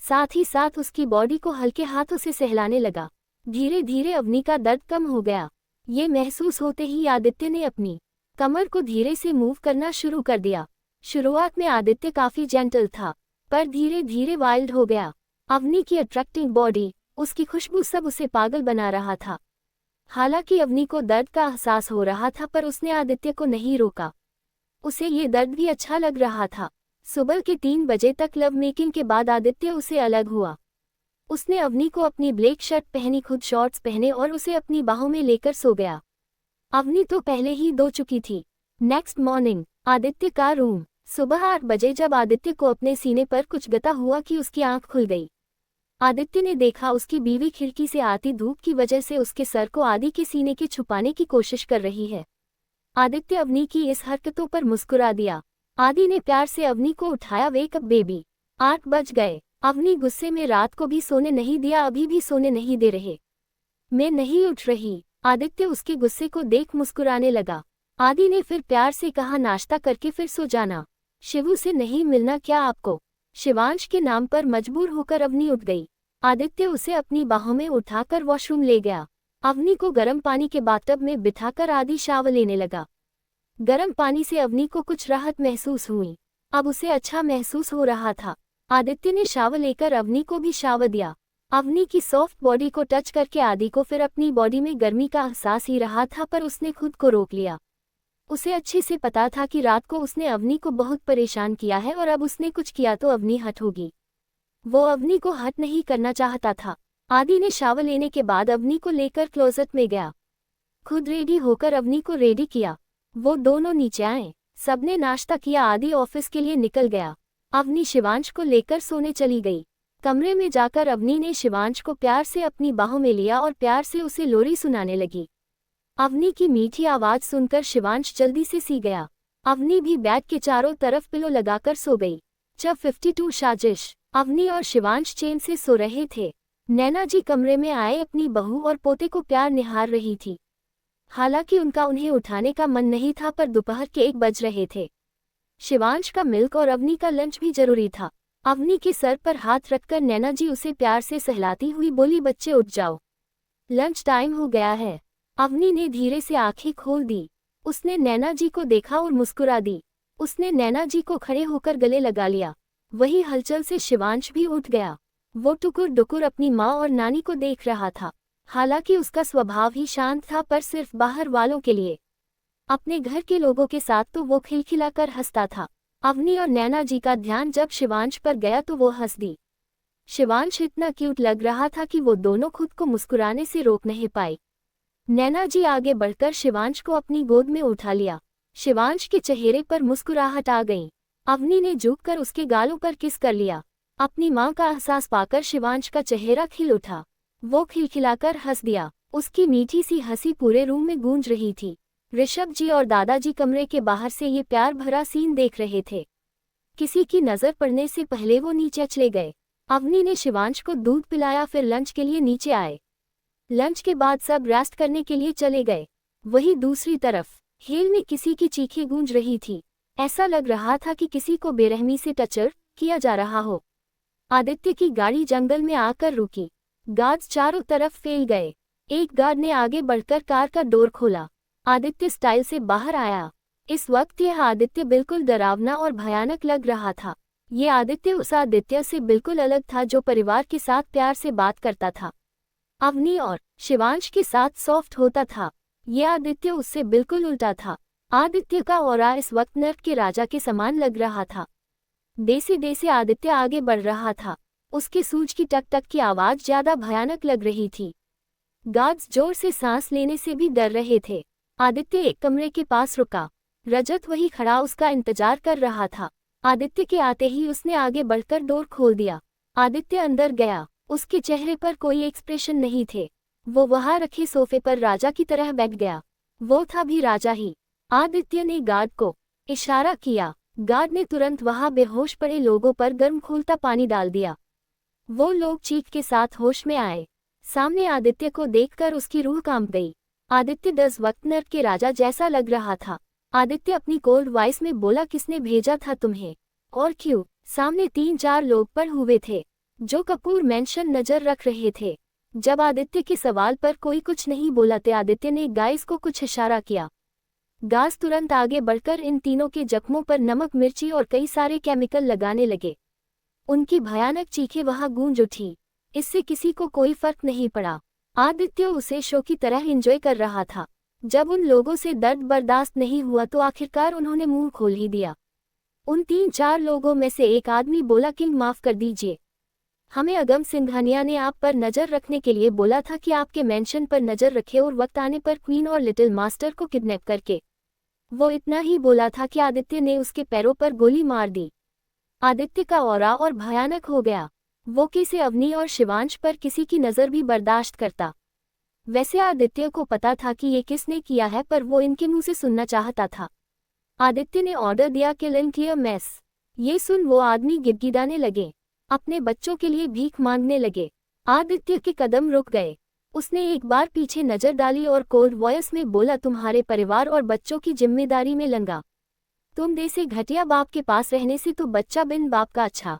साथ ही साथ उसकी बॉडी को हल्के हाथों से सहलाने लगा। धीरे धीरे अवनी का दर्द कम हो गया। ये महसूस होते ही आदित्य ने अपनी कमर को धीरे से मूव करना शुरू कर दिया। शुरुआत में आदित्य काफी जेंटल था, पर धीरे धीरे वाइल्ड हो गया। अवनी की अट्रैक्टिव बॉडी, उसकी खुशबू सब उसे पागल बना रहा था। हालांकि अवनी को दर्द का एहसास हो रहा था, पर उसने आदित्य को नहीं रोका। उसे ये दर्द भी अच्छा लग रहा था। सुबह के 3 बजे तक लव मेकिंग के बाद आदित्य उसे अलग हुआ। उसने अवनी को अपनी ब्लैक शर्ट पहनी, खुद शॉर्ट्स पहने और उसे अपनी बाहों में लेकर सो गया। अवनी तो पहले ही दो चुकी थी। नेक्स्ट मॉर्निंग, आदित्य का रूम। सुबह 8 बजे जब आदित्य को अपने सीने पर कुछ गता हुआ कि उसकी आंख खुल गई। आदित्य ने देखा उसकी बीवी खिड़की से आती धूप की वजह से उसके सर को आदि के सीने के छुपाने की कोशिश कर रही है। आदित्य अवनी की इस हरकतों पर मुस्कुरा दिया। आदि ने प्यार से अवनी को उठाया, वेक अप बेबी। 8 बज गए। अवनी गुस्से में रात को भी सोने नहीं दिया, अभी भी सोने नहीं दे रहे। मैं नहीं उठ रही। आदित्य उसके गुस्से को देख मुस्कुराने लगा। आदि ने फिर प्यार से कहा, नाश्ता करके फिर सो जाना। शिवू से नहीं मिलना क्या आपको? शिवांश के नाम पर मजबूर होकर अवनी उठ गई। आदित्य उसे अपनी बाहों में उठाकर वॉशरूम ले गया। अवनी को गर्म पानी के बाथटब में बिठाकर आदि शावर लेने लगा। गर्म पानी से अवनी को कुछ राहत महसूस हुई। अब उसे अच्छा महसूस हो रहा था। आदित्य ने शावर लेकर अवनी को भी शावर दिया। अवनी की सॉफ्ट बॉडी को टच करके आदि को फिर अपनी बॉडी में गर्मी का एहसास ही रहा था, पर उसने खुद को रोक लिया। उसे अच्छे से पता था कि रात को उसने अवनी को बहुत परेशान किया है और अब उसने कुछ किया तो अवनी हट होगी। वो अवनी को हट नहीं करना चाहता था। आदि ने शावर लेने के बाद अवनी को लेकर क्लोजेट में गया। खुद रेडी होकर अवनी को रेडी किया। वो दोनों नीचे आए। सबने नाश्ता किया। आदि ऑफिस के लिए निकल गया। अवनी शिवांश को लेकर सोने चली गई। कमरे में जाकर अवनी ने शिवांश को प्यार से अपनी बाहों में लिया और प्यार से उसे लोरी सुनाने लगी। अवनी की मीठी आवाज सुनकर शिवांश जल्दी से सी गया। अवनी भी बेड के चारों तरफ पिलो लगाकर सो गई। जब 52 साजिश अवनी और शिवांश चैन से सो रहे थे, नैना जी कमरे में आए। अपनी बहू और पोते को प्यार निहार रही थी। हालांकि उनका उन्हें उठाने का मन नहीं था, पर दोपहर के 1 बज रहे थे। शिवांश का मिल्क और अवनी का लंच भी जरूरी था। अवनी के सर पर हाथ रखकर नैना जी उसे प्यार से सहलाती हुई बोली, बच्चे उठ जाओ, लंच टाइम हो गया है। अवनी ने धीरे से आंखें खोल दी। उसने नैना जी को देखा और मुस्कुरा दी। उसने नैना जी को खड़े होकर गले लगा लिया। वही हलचल से शिवांश भी उठ गया। वो टुकुर डुकुर अपनी माँ और नानी को देख रहा था। हालांकि उसका स्वभाव ही शांत था, पर सिर्फ बाहर वालों के लिए। अपने घर के लोगों के साथ तो वो खिलखिलाकर हंसता था। अवनी और नैना जी का ध्यान जब शिवांश पर गया तो वो हंस दी। शिवांश इतना क्यूट लग रहा था कि वो दोनों खुद को मुस्कुराने से रोक नहीं पाई। नैना जी आगे बढ़कर शिवांश को अपनी गोद में उठा लिया। शिवांश के चेहरे पर मुस्कुराहट आ गई। अवनी ने झुककर उसके गालों पर किस कर लिया। अपनी माँ का एहसास पाकर शिवांश का चेहरा खिल उठा। वो खिलखिलाकर हंस दिया। उसकी मीठी सी हंसी पूरे रूम में गूंज रही थी। ऋषभ जी और दादाजी कमरे के बाहर से ये प्यार भरा सीन देख रहे थे। किसी की नजर पड़ने से पहले वो नीचे चले गए। अवनी ने शिवांश को दूध पिलाया, फिर लंच के लिए नीचे आए। लंच के बाद सब रेस्ट करने के लिए चले गए। वहीं दूसरी तरफ हेल में किसी की चीखें गूंज रही थी। ऐसा लग रहा था कि किसी को बेरहमी से टचर किया जा रहा हो। आदित्य की गाड़ी जंगल में आकर रुकी। गार्ड्स चारों तरफ फैल गए। एक गार्ड ने आगे बढ़कर कार का डोर खोला। आदित्य स्टाइल से बाहर आया। इस वक्त यह आदित्य बिल्कुल डरावना और भयानक लग रहा था। ये आदित्य उस आदित्य से बिल्कुल अलग था जो परिवार के साथ प्यार से बात करता था, अवनी और शिवांश के साथ सॉफ्ट होता था। ये आदित्य उससे बिल्कुल उल्टा था। आदित्य का ऑरा इस वक्त नर्क के राजा के समान लग रहा था। देसे देसे आदित्य आगे बढ़ रहा था। उसके सूज की टक टक की आवाज ज्यादा भयानक लग रही थी। गार्ड्स जोर से सांस लेने से भी डर रहे थे। आदित्य एक कमरे के पास रुका। रजत वही खड़ा उसका इंतजार कर रहा था। आदित्य के आते ही उसने आगे बढ़कर डोर खोल दिया। आदित्य अंदर गया। उसके चेहरे पर कोई एक्सप्रेशन नहीं थे। वो वहां रखे सोफे पर राजा की तरह बैठ गया। वो था भी राजा ही। आदित्य ने गार्ड को इशारा किया। गार्ड ने तुरंत वहां बेहोश पड़े लोगों पर गर्म खोलता पानी डाल दिया। वो लोग चीख के साथ होश में आए। सामने आदित्य को देखकर उसकी रूह कांप गई। आदित्य 10 वक्त नर्क के राजा जैसा लग रहा था। आदित्य अपनी कोल्ड वॉइस में बोला, किसने भेजा था तुम्हें और क्यों? सामने 3-4 लोग पड़े हुए थे जो कपूर मेंशन नजर रख रहे थे। जब आदित्य के सवाल पर कोई कुछ नहीं बोला तो आदित्य ने गाइस को कुछ इशारा किया। गास तुरंत आगे बढ़कर इन तीनों के जख्मों पर नमक, मिर्ची और कई सारे केमिकल लगाने लगे। उनकी भयानक चीखें वहां गूंज उठी। इससे किसी को कोई फर्क नहीं पड़ा। आदित्य उसे शो की तरह एंजॉय कर रहा था। जब उन लोगों से दर्द बर्दाश्त नहीं हुआ तो आखिरकार उन्होंने मुंह खोल ही दिया। उन 3-4 लोगों में से एक आदमी बोला, किंग माफ कर दीजिए, हमें अगम सिंघानिया ने आप पर नजर रखने के लिए बोला था कि आपके मेंशन पर नजर रखे और वक्त आने पर क्वीन और लिटिल मास्टर को किडनैप करके। वो इतना ही बोला था कि आदित्य ने उसके पैरों पर गोली मार दी। आदित्य का ऑरा और भयानक हो गया। वो कैसे अवनी और शिवांश पर किसी की नज़र भी बर्दाश्त करता। वैसे आदित्य को पता था कि ये किसने किया है, पर वो इनके मुंह से सुनना चाहता था। आदित्य ने ऑर्डर दिया, किल एंड क्लियर मेस। ये सुन वो आदमी गिड़गिड़ाने लगे, अपने बच्चों के लिए भीख मांगने लगे। आदित्य के कदम रुक गए। उसने एक बार पीछे नजर डाली और कोल्ड वॉइस में बोला, तुम्हारे परिवार और बच्चों की जिम्मेदारी में लंगा तुम जैसे घटिया बाप के पास रहने से तो बच्चा बिन बाप का अच्छा।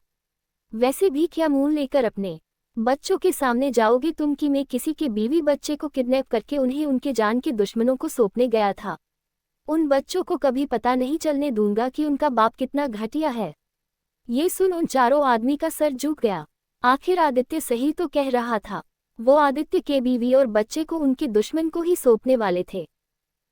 वैसे भी क्या मुंह लेकर अपने बच्चों के सामने जाओगे तुम कि मैं किसी के बीवी बच्चे को किडनैप करके उन्हें उनके जान के दुश्मनों को सौंपने गया था। उन बच्चों को कभी पता नहीं चलने दूंगा कि उनका बाप कितना घटिया है। ये सुन उन चारों आदमी का सर झुक गया। आखिर आदित्य सही तो कह रहा था। वो आदित्य के बीवी और बच्चे को उनके दुश्मन को ही सौंपने वाले थे।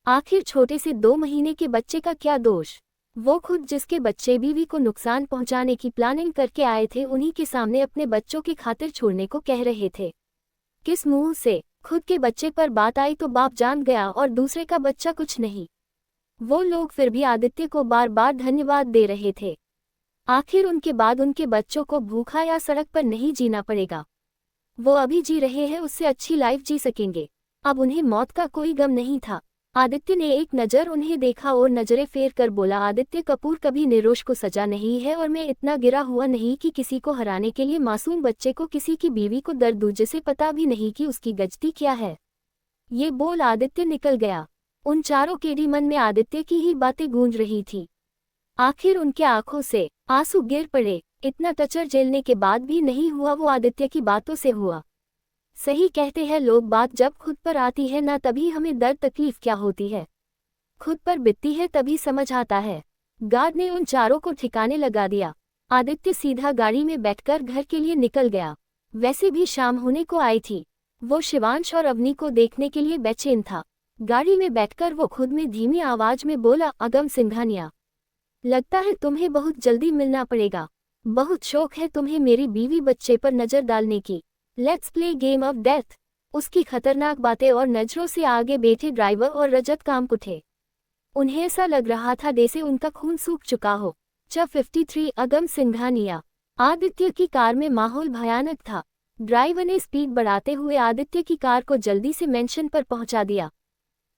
आखिर छोटे से 2 महीने के बच्चे का क्या दोष। वो खुद जिसके बच्चे बीवी को नुकसान पहुंचाने की प्लानिंग करके आए थे उन्हीं के सामने अपने बच्चों की खातिर छोड़ने को कह रहे थे। किस मुंह से खुद के बच्चे पर बात आई तो बाप जान गया और दूसरे का बच्चा कुछ नहीं। वो लोग फिर भी आदित्य को बार बार धन्यवाद दे रहे थे। आखिर उनके बाद उनके बच्चों को भूखा या सड़क पर नहीं जीना पड़ेगा। वो अभी जी रहे हैं, उससे अच्छी लाइफ जी सकेंगे। अब उन्हें मौत का कोई गम नहीं था। आदित्य ने एक नज़र उन्हें देखा और नजरें फेर कर बोला, आदित्य कपूर कभी निर्दोष को सजा नहीं है और मैं इतना गिरा हुआ नहीं कि किसी को हराने के लिए मासूम बच्चे को किसी की बीवी को दर्द दूं जिसे पता भी नहीं कि उसकी गलती क्या है। ये बोल आदित्य निकल गया। उन चारों के भी मन में आदित्य की ही बातें गूंज रही थी। आखिर उनके आंखों से आंसू गिर पड़े। इतना टचर झेलने के बाद भी नहीं हुआ वो आदित्य की बातों से हुआ। सही कहते हैं लोग, बात जब खुद पर आती है ना तभी हमें दर्द तकलीफ क्या होती है, खुद पर बितती है तभी समझ आता है। गार्ड ने उन चारों को ठिकाने लगा दिया। आदित्य सीधा गाड़ी में बैठकर घर के लिए निकल गया। वैसे भी शाम होने को आई थी। वो शिवांश और अवनी को देखने के लिए बेचैन था। गाड़ी में बैठकर वो खुद में धीमी आवाज में बोला, अगम सिंघानिया, लगता है तुम्हें बहुत जल्दी मिलना पड़ेगा। बहुत शौक है तुम्हें मेरी बीवी बच्चे पर नजर डालने की। Let's play game of death. उसकी खतरनाक बातें और नजरों से आगे बैठे ड्राइवर और रजत कांप उठे। उन्हें ऐसा लग रहा था जैसे उनका खून सूख चुका हो। 53 अगम सिंघानिया। आदित्य की कार में माहौल भयानक था। ड्राइवर ने स्पीड बढ़ाते हुए आदित्य की कार को जल्दी से मेंशन पर पहुंचा दिया।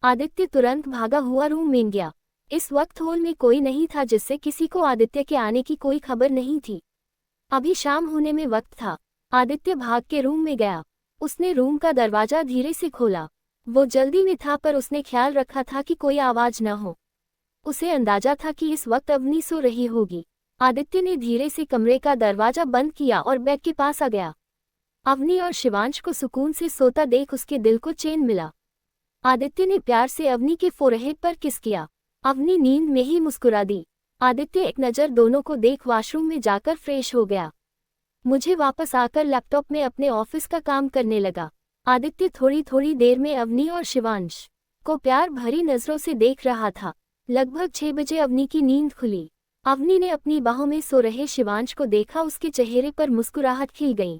आदित्य तुरंत भागा हुआ रूम में गया। इस वक्त हॉल में कोई नहीं था जिससे किसी को आदित्य के आने की कोई खबर नहीं थी। अभी शाम होने में वक्त था। आदित्य भाग के रूम में गया। उसने रूम का दरवाजा धीरे से खोला। वो जल्दी में था पर उसने ख्याल रखा था कि कोई आवाज न हो। उसे अंदाजा था कि इस वक्त अवनी सो रही होगी। आदित्य ने धीरे से कमरे का दरवाजा बंद किया और बेड के पास आ गया। अवनी और शिवांश को सुकून से सोता देख उसके दिल को चैन मिला। आदित्य ने प्यार से अवनी के फोरहेड पर किस किया। अवनी नींद में ही मुस्कुरा दी। आदित्य एक नज़र दोनों को देख वॉशरूम में जाकर फ्रेश हो गया। मुझे वापस आकर लैपटॉप में अपने ऑफिस का काम करने लगा। आदित्य थोड़ी थोड़ी देर में अवनी और शिवांश को प्यार भरी नजरों से देख रहा था। लगभग 6 बजे अवनी की नींद खुली। अवनी ने अपनी बाहों में सो रहे शिवांश को देखा। उसके चेहरे पर मुस्कुराहट खिल गई।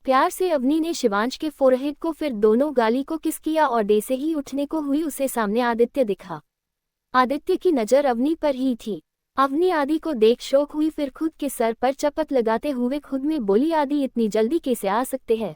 प्यार से अवनी ने शिवांश के फोरहेड को फिर दोनों गाली को किस किया और जैसे ही उठने को हुई उसे सामने आदित्य दिखा। आदित्य की नज़र अवनी पर ही थी। अवनी आदि को देख शौक हुई, फिर खुद के सर पर चपत लगाते हुए खुद में बोली, आदि इतनी जल्दी कैसे आ सकते हैं?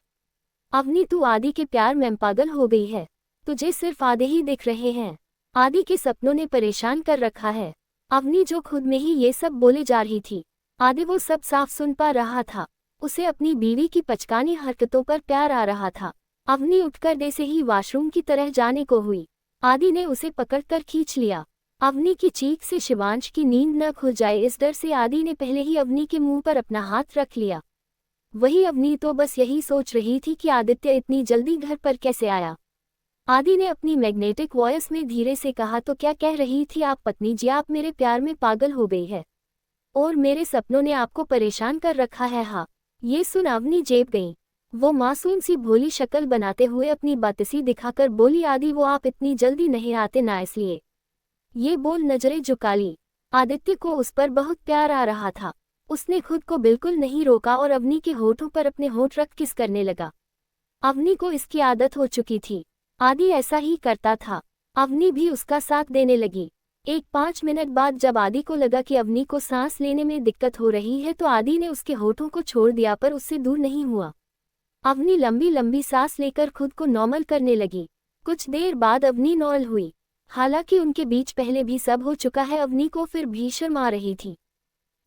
अवनी तू आदि के प्यार में पागल हो गई है। तुझे सिर्फ आधे ही दिख रहे हैं। आदि के सपनों ने परेशान कर रखा है। अवनी जो खुद में ही ये सब बोले जा रही थी, आदि वो सब साफ सुन पा रहा था। उसे अपनी बीवी की पचकानी हरकतों पर प्यार आ रहा था। अवनी उठकर जैसे ही वॉशरूम की तरह जाने को हुई, आदि ने उसे पकड़कर खींच लिया। अवनी की चीख से शिवांश की नींद न खुल जाए इस डर से आदि ने पहले ही अवनी के मुंह पर अपना हाथ रख लिया। वही अवनी तो बस यही सोच रही थी कि आदित्य इतनी जल्दी घर पर कैसे आया। आदि ने अपनी मैग्नेटिक वॉइस में धीरे से कहा, तो क्या कह रही थी आप पत्नी जी? आप मेरे प्यार में पागल हो गई है और मेरे सपनों ने आपको परेशान कर रखा है। हाँ। ये सुन अवनी जेब गई। वो मासूम सी भोली शक्ल बनाते हुए अपनी बातसी दिखाकर बोली, आदि वो आप इतनी जल्दी नहीं आते ना, इसलिए। ये बोल नजरें झुका ली। आदित्य को उस पर बहुत प्यार आ रहा था। उसने खुद को बिल्कुल नहीं रोका और अवनी के होठों पर अपने होठ रख किस करने लगा। अवनी को इसकी आदत हो चुकी थी। आदि ऐसा ही करता था। अवनी भी उसका साथ देने लगी। 5 मिनट बाद जब आदि को लगा कि अवनी को सांस लेने में दिक्कत हो रही है तो आदि ने उसके होठों को छोड़ दिया पर उससे दूर नहीं हुआ। अवनी लंबी लंबी सांस लेकर खुद को नॉर्मल करने लगी। कुछ देर बाद अवनी नॉर्मल हुई। हालांकि उनके बीच पहले भी सब हो चुका है। अवनी को फिर भी शर्म आ रही थी।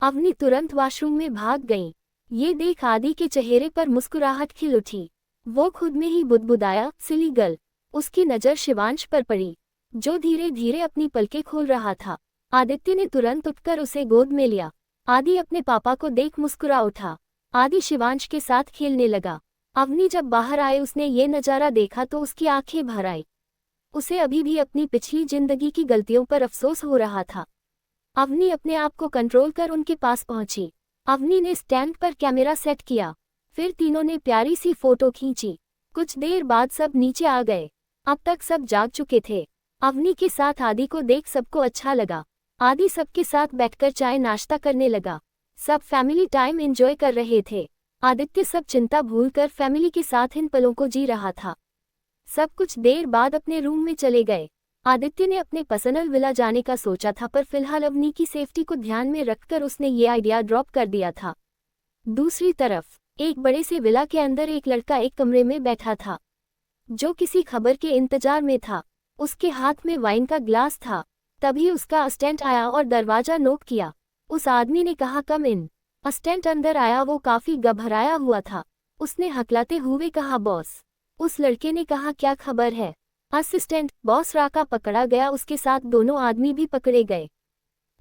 अवनी तुरंत वॉशरूम में भाग गई। ये देख आदि के चेहरे पर मुस्कुराहट खिल उठी। वो खुद में ही बुदबुदाया, सिली गर्ल। उसकी नज़र शिवांश पर पड़ी, जो धीरे धीरे अपनी पलकें खोल रहा था। आदित्य ने तुरंत उठकर उसे गोद में लिया। आदि अपने पापा को देख मुस्कुरा उठा। आदि शिवांश के साथ खेलने लगा। अवनी जब बाहर आए उसने ये नज़ारा देखा तो उसकी आंखें भर आई। उसे अभी भी अपनी पिछली जिंदगी की गलतियों पर अफसोस हो रहा था। अवनी अपने आप को कंट्रोल कर उनके पास पहुंची। अवनी ने स्टैंड पर कैमरा सेट किया। फिर तीनों ने प्यारी सी फोटो खींची। कुछ देर बाद सब नीचे आ गए। अब तक सब जाग चुके थे। अवनी के साथ आदि को देख सबको अच्छा लगा। आदि सबके साथ बैठकर चाय नाश्ता करने लगा। सब फैमिली टाइम एंजॉय कर रहे थे। आदित्य सब चिंता भूलकर फैमिली के साथ इन पलों को जी रहा था। सब कुछ देर बाद अपने रूम में चले गए। आदित्य ने अपने पर्सनल विला जाने का सोचा था, पर फिलहाल अवनी की सेफ्टी को ध्यान में रखकर उसने ये आइडिया ड्रॉप कर दिया था। दूसरी तरफ एक बड़े से विला के अंदर एक लड़का एक कमरे में बैठा था, जो किसी खबर के इंतजार में था। उसके हाथ में वाइन का ग्लास था। तभी उसका असिस्टेंट आया और दरवाजा नॉक किया। उस आदमी ने कहा, कम इन। असिस्टेंट अंदर आया। वो काफी घबराया हुआ था। उसने हकलाते हुए कहा, बॉस। उस लड़के ने कहा, क्या खबर है? असिस्टेंट, बॉस राका पकड़ा गया। उसके साथ दोनों आदमी भी पकड़े गए।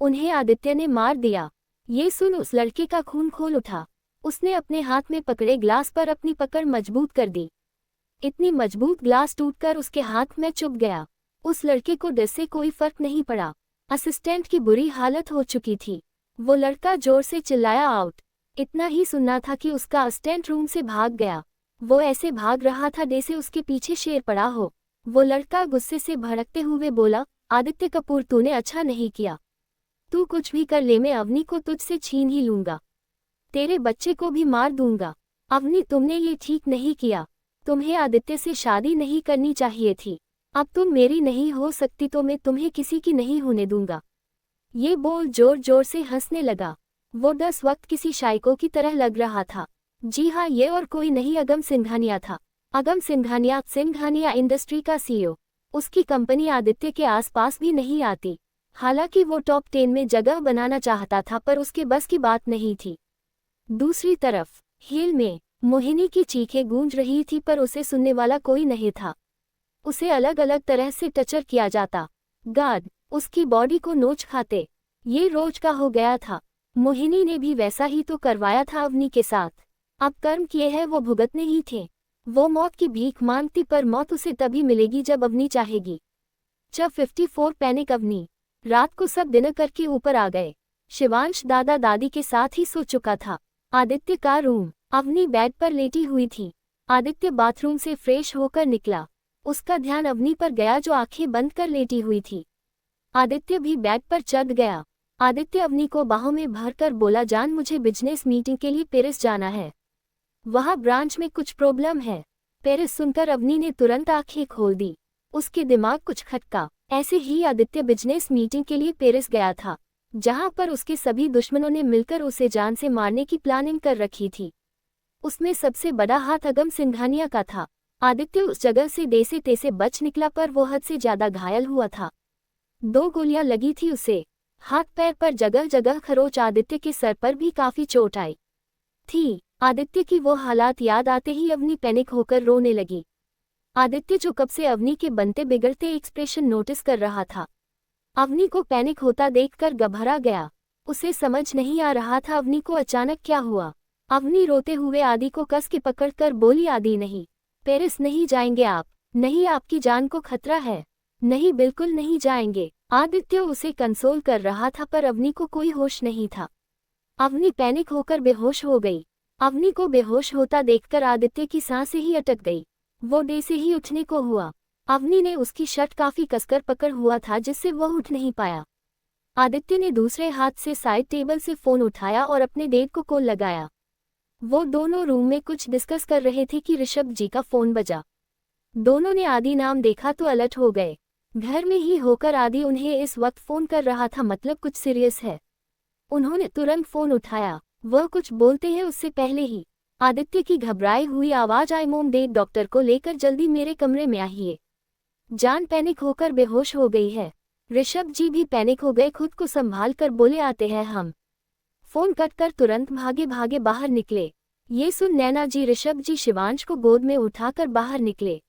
उन्हें आदित्य ने मार दिया। ये सुन उस लड़के का खून खोल उठा। उसने अपने हाथ में पकड़े ग्लास पर अपनी पकड़ मजबूत कर दी। इतनी मजबूत ग्लास टूटकर उसके हाथ में चुभ गया। उस लड़के को डर से कोई फर्क नहीं पड़ा। असिस्टेंट की बुरी हालत हो चुकी थी। वो लड़का जोर से चिल्लाया, आउट। इतना ही सुनना था कि उसका असिस्टेंट रूम से भाग गया। वो ऐसे भाग रहा था जैसे उसके पीछे शेर पड़ा हो। वो लड़का गुस्से से भड़कते हुए बोला, आदित्य कपूर, तूने अच्छा नहीं किया। तू कुछ भी कर ले, मैं अवनी को तुझसे छीन ही लूंगा। तेरे बच्चे को भी मार दूंगा। अवनी, तुमने ये ठीक नहीं किया। तुम्हें आदित्य से शादी नहीं करनी चाहिए थी। अब तुम मेरी नहीं हो सकती तो मैं तुम्हें किसी की नहीं होने दूंगा। ये बोल जोर जोर से हंसने लगा। वो दस वक्त किसी शायको की तरह लग रहा था। जी हाँ, ये और कोई नहीं अगम सिंघानिया था। अगम सिंघानिया इंडस्ट्री का सीईओ। उसकी कंपनी आदित्य के आसपास भी नहीं आती। हालांकि वो टॉप 10 में जगह बनाना चाहता था, पर उसके बस की बात नहीं थी। दूसरी तरफ हिल में मोहिनी की चीखें गूंज रही थी, पर उसे सुनने वाला कोई नहीं था। उसे अलग अलग तरह से टचर किया जाता। गार्ड उसकी बॉडी को नोच खाते। ये रोज का हो गया था। मोहिनी ने भी वैसा ही तो करवाया था अवनी के साथ। अब कर्म किए हैं वो भुगतने ही थे। वो मौत की भीख मांगती, पर मौत उसे तभी मिलेगी जब अवनी चाहेगी। जब 54 पैनिक अवनी। रात को सब डिनर करके ऊपर आ गए। शिवांश दादा दादी के साथ ही सो चुका था। आदित्य का रूम। अवनी बेड पर लेटी हुई थी। आदित्य बाथरूम से फ्रेश होकर निकला। उसका ध्यान अवनी पर गया, जो आंखें बंद कर लेटी हुई थी। आदित्य भी बेड पर चढ़ गया। आदित्य अवनी को बाहों में भरकर बोला, जान, मुझे बिजनेस मीटिंग के लिए पेरिस जाना है। वहाँ ब्रांच में कुछ प्रॉब्लम है। पेरिस सुनकर अवनी ने तुरंत आंखें खोल दी। उसके दिमाग कुछ खटका। ऐसे ही आदित्य बिजनेस मीटिंग के लिए पेरिस गया था, जहाँ पर उसके सभी दुश्मनों ने मिलकर उसे जान से मारने की प्लानिंग कर रखी थी। उसमें सबसे बड़ा हाथ अगम सिंघानिया का था। आदित्य उस जगह से जैसे तैसे बच निकला, पर वो हद से ज्यादा घायल हुआ था। 2 गोलियां लगी थी उसे। हाथ पैर पर जगह जगह खरोच। आदित्य के सर पर भी काफी चोट आई थी। आदित्य की वो हालात याद आते ही अवनी पैनिक होकर रोने लगी। आदित्य जो कब से अवनी के बनते बिगड़ते एक्सप्रेशन नोटिस कर रहा था, अवनी को पैनिक होता देखकर घबरा गया। उसे समझ नहीं आ रहा था अवनी को अचानक क्या हुआ। अवनी रोते हुए आदि को कस के पकड़कर बोली, आदि नहीं, पेरिस नहीं जाएंगे आप। नहीं, आपकी जान को खतरा है। नहीं, बिल्कुल नहीं जाएंगे। आदित्य उसे कंसोल कर रहा था, पर अवनी को कोई होश नहीं था। अवनी पैनिक होकर बेहोश हो गई। अवनी को बेहोश होता देखकर आदित्य की सांसें ही अटक गई। वो जैसे ही उठने को हुआ, अवनी ने उसकी शर्ट काफी कसकर पकड़ हुआ था, जिससे वह उठ नहीं पाया। आदित्य ने दूसरे हाथ से साइड टेबल से फोन उठाया और अपने डेड को कॉल लगाया। वो दोनों रूम में कुछ डिस्कस कर रहे थे कि ऋषभ जी का फोन बजा। दोनों ने आदि नाम देखा तो अलर्ट हो गए। घर में ही होकर आदि उन्हें इस वक्त फोन कर रहा था, मतलब कुछ सीरियस है। उन्होंने तुरंत फोन उठाया। वह कुछ बोलते हैं उससे पहले ही आदित्य की घबराई हुई आवाज आई, मोम डेड, डॉक्टर को लेकर जल्दी मेरे कमरे में आइए। जान पैनिक होकर बेहोश हो गई है। ऋषभ जी भी पैनिक हो गए। खुद को संभाल कर बोले, आते हैं हम। फोन कट कर तुरंत भागे भागे बाहर निकले। ये सुन नैना जी ऋषभ जी शिवांश को गोद में उठाकर बाहर निकले।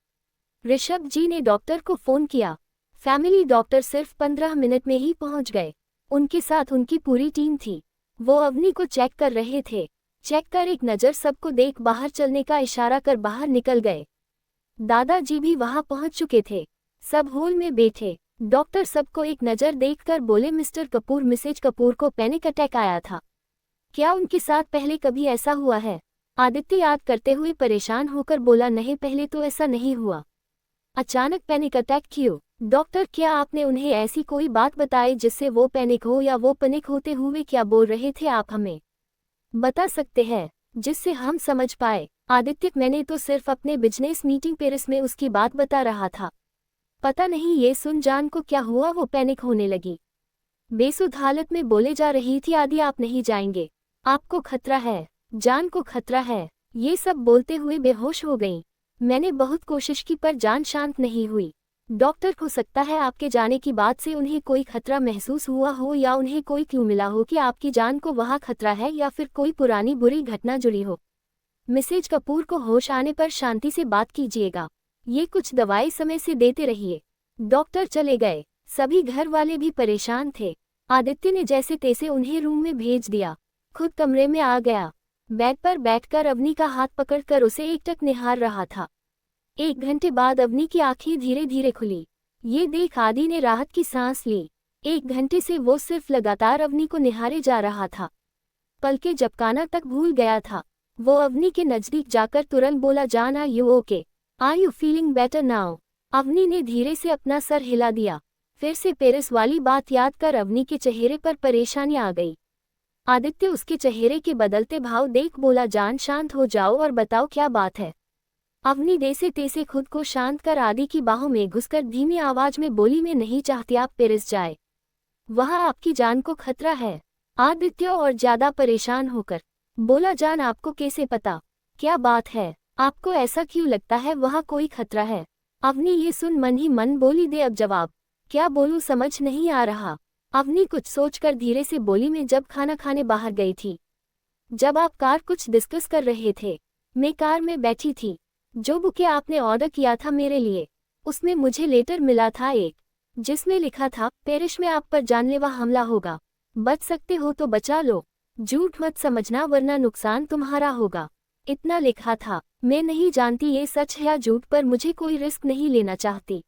ऋषभ जी ने डॉक्टर को फोन किया। फैमिली डॉक्टर सिर्फ 15 मिनट में ही पहुंच गए। उनके साथ उनकी पूरी टीम थी। वो अवनी को चेक कर रहे थे। चेक कर एक नज़र सबको देख बाहर चलने का इशारा कर बाहर निकल गए। दादाजी भी वहां पहुंच चुके थे। सब हॉल में बैठे। डॉक्टर सबको एक नज़र देखकर बोले, मिस्टर कपूर, मिसेज कपूर को पैनिक अटैक आया था। क्या उनके साथ पहले कभी ऐसा हुआ है? आदित्य याद करते हुए परेशान होकर बोला, नहीं, पहले तो ऐसा नहीं हुआ। अचानक पैनिक अटैक क्यों? डॉक्टर, क्या आपने उन्हें ऐसी कोई बात बताई जिससे वो पैनिक हो, या वो पैनिक होते हुए क्या बोल रहे थे आप हमें बता सकते हैं जिससे हम समझ पाए? आदित्य, मैंने तो सिर्फ अपने बिजनेस मीटिंग पेरिस में उसकी बात बता रहा था। पता नहीं ये सुन जान को क्या हुआ, वो पैनिक होने लगी। बेसुध हालत में बोले जा रही थी, आदि आप नहीं जाएंगे, आपको खतरा है, जान को खतरा है। ये सब बोलते हुए बेहोश हो गई। मैंने बहुत कोशिश की पर जान शांत नहीं हुई। डॉक्टर, हो सकता है आपके जाने की बात से उन्हें कोई खतरा महसूस हुआ हो, या उन्हें कोई क्लू मिला हो कि आपकी जान को वहाँ खतरा है, या फिर कोई पुरानी बुरी घटना जुड़ी हो। मिसेज कपूर को होश आने पर शांति से बात कीजिएगा। ये कुछ दवाई समय से देते रहिए। डॉक्टर चले गए। सभी घर वाले भी परेशान थे। आदित्य ने जैसे तैसे उन्हें रूम में भेज दिया। खुद कमरे में आ गया। बेड पर बैठकर अवनी का हाथ पकड़कर उसे एकटक निहार रहा था। 1 घंटे बाद अवनी की आंखें धीरे धीरे खुली। ये देख आदि ने राहत की सांस ली। 1 घंटे से वो सिर्फ लगातार अवनी को निहारे जा रहा था। पलके झपकाना तक भूल गया था। वो अवनी के नजदीक जाकर तुरंत बोला, जान, are you okay? Are you feeling better now? Avni ने धीरे से अपना सर हिला दिया। फिर से पेरिस वाली बात याद कर अवनी के चेहरे पर परेशानी आ गई। आदित्य उसके चेहरे के बदलते भाव देख बोला, जान, शांत हो जाओ और बताओ क्या बात है। अवनी जैसे तैसे खुद को शांत कर आदि की बाहों में घुसकर धीमी आवाज में बोली, मैं नहीं चाहती आप पेरिस जाए, वहां आपकी जान को खतरा है। आदित्य और ज्यादा परेशान होकर बोला, जान, आपको कैसे पता? क्या बात है? आपको ऐसा क्यों लगता है वहां कोई खतरा है? अवनी ये सुन मन ही मन बोली, दे अब जवाब। क्या बोलूं समझ नहीं आ रहा। अवनी कुछ सोचकर धीरे से बोली, मैं जब खाना खाने बाहर गई थी, जब आप कार कुछ डिस्कस कर रहे थे, मैं कार में बैठी थी। जो बुके आपने ऑर्डर किया था मेरे लिए, उसमें मुझे लेटर मिला था एक, जिसमें लिखा था, पेरिस में आप पर जानलेवा हमला होगा, बच सकते हो तो बचा लो, झूठ मत समझना वरना नुकसान तुम्हारा होगा। इतना लिखा था। मैं नहीं जानती ये सच है या झूठ, पर मुझे कोई रिस्क नहीं लेना चाहती।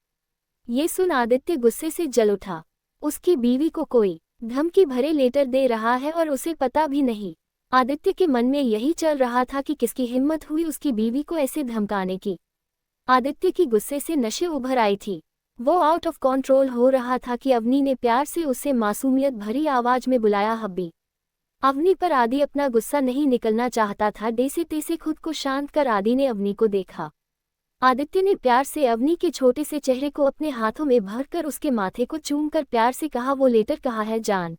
ये सुन आदित्य गुस्से से जल उठा। उसकी बीवी को कोई धमकी भरे लेटर दे रहा है और उसे पता भी नहीं। आदित्य के मन में यही चल रहा था कि किसकी हिम्मत हुई उसकी बीवी को ऐसे धमकाने की। आदित्य की गुस्से से नशे उभर आई थी। वो आउट ऑफ कंट्रोल हो रहा था कि अवनी ने प्यार से उससे मासूमियत भरी आवाज में बुलाया, हब्बी। अवनी पर आदि अपना गुस्सा नहीं निकलना चाहता था। जैसे तैसे खुद को शांत कर आदि ने अवनी को देखा। आदित्य ने प्यार से अवनी के छोटे से चेहरे को अपने हाथों में भरकर उसके माथे को चूमकर प्यार से कहा, वो लेटर कहाँ है जान?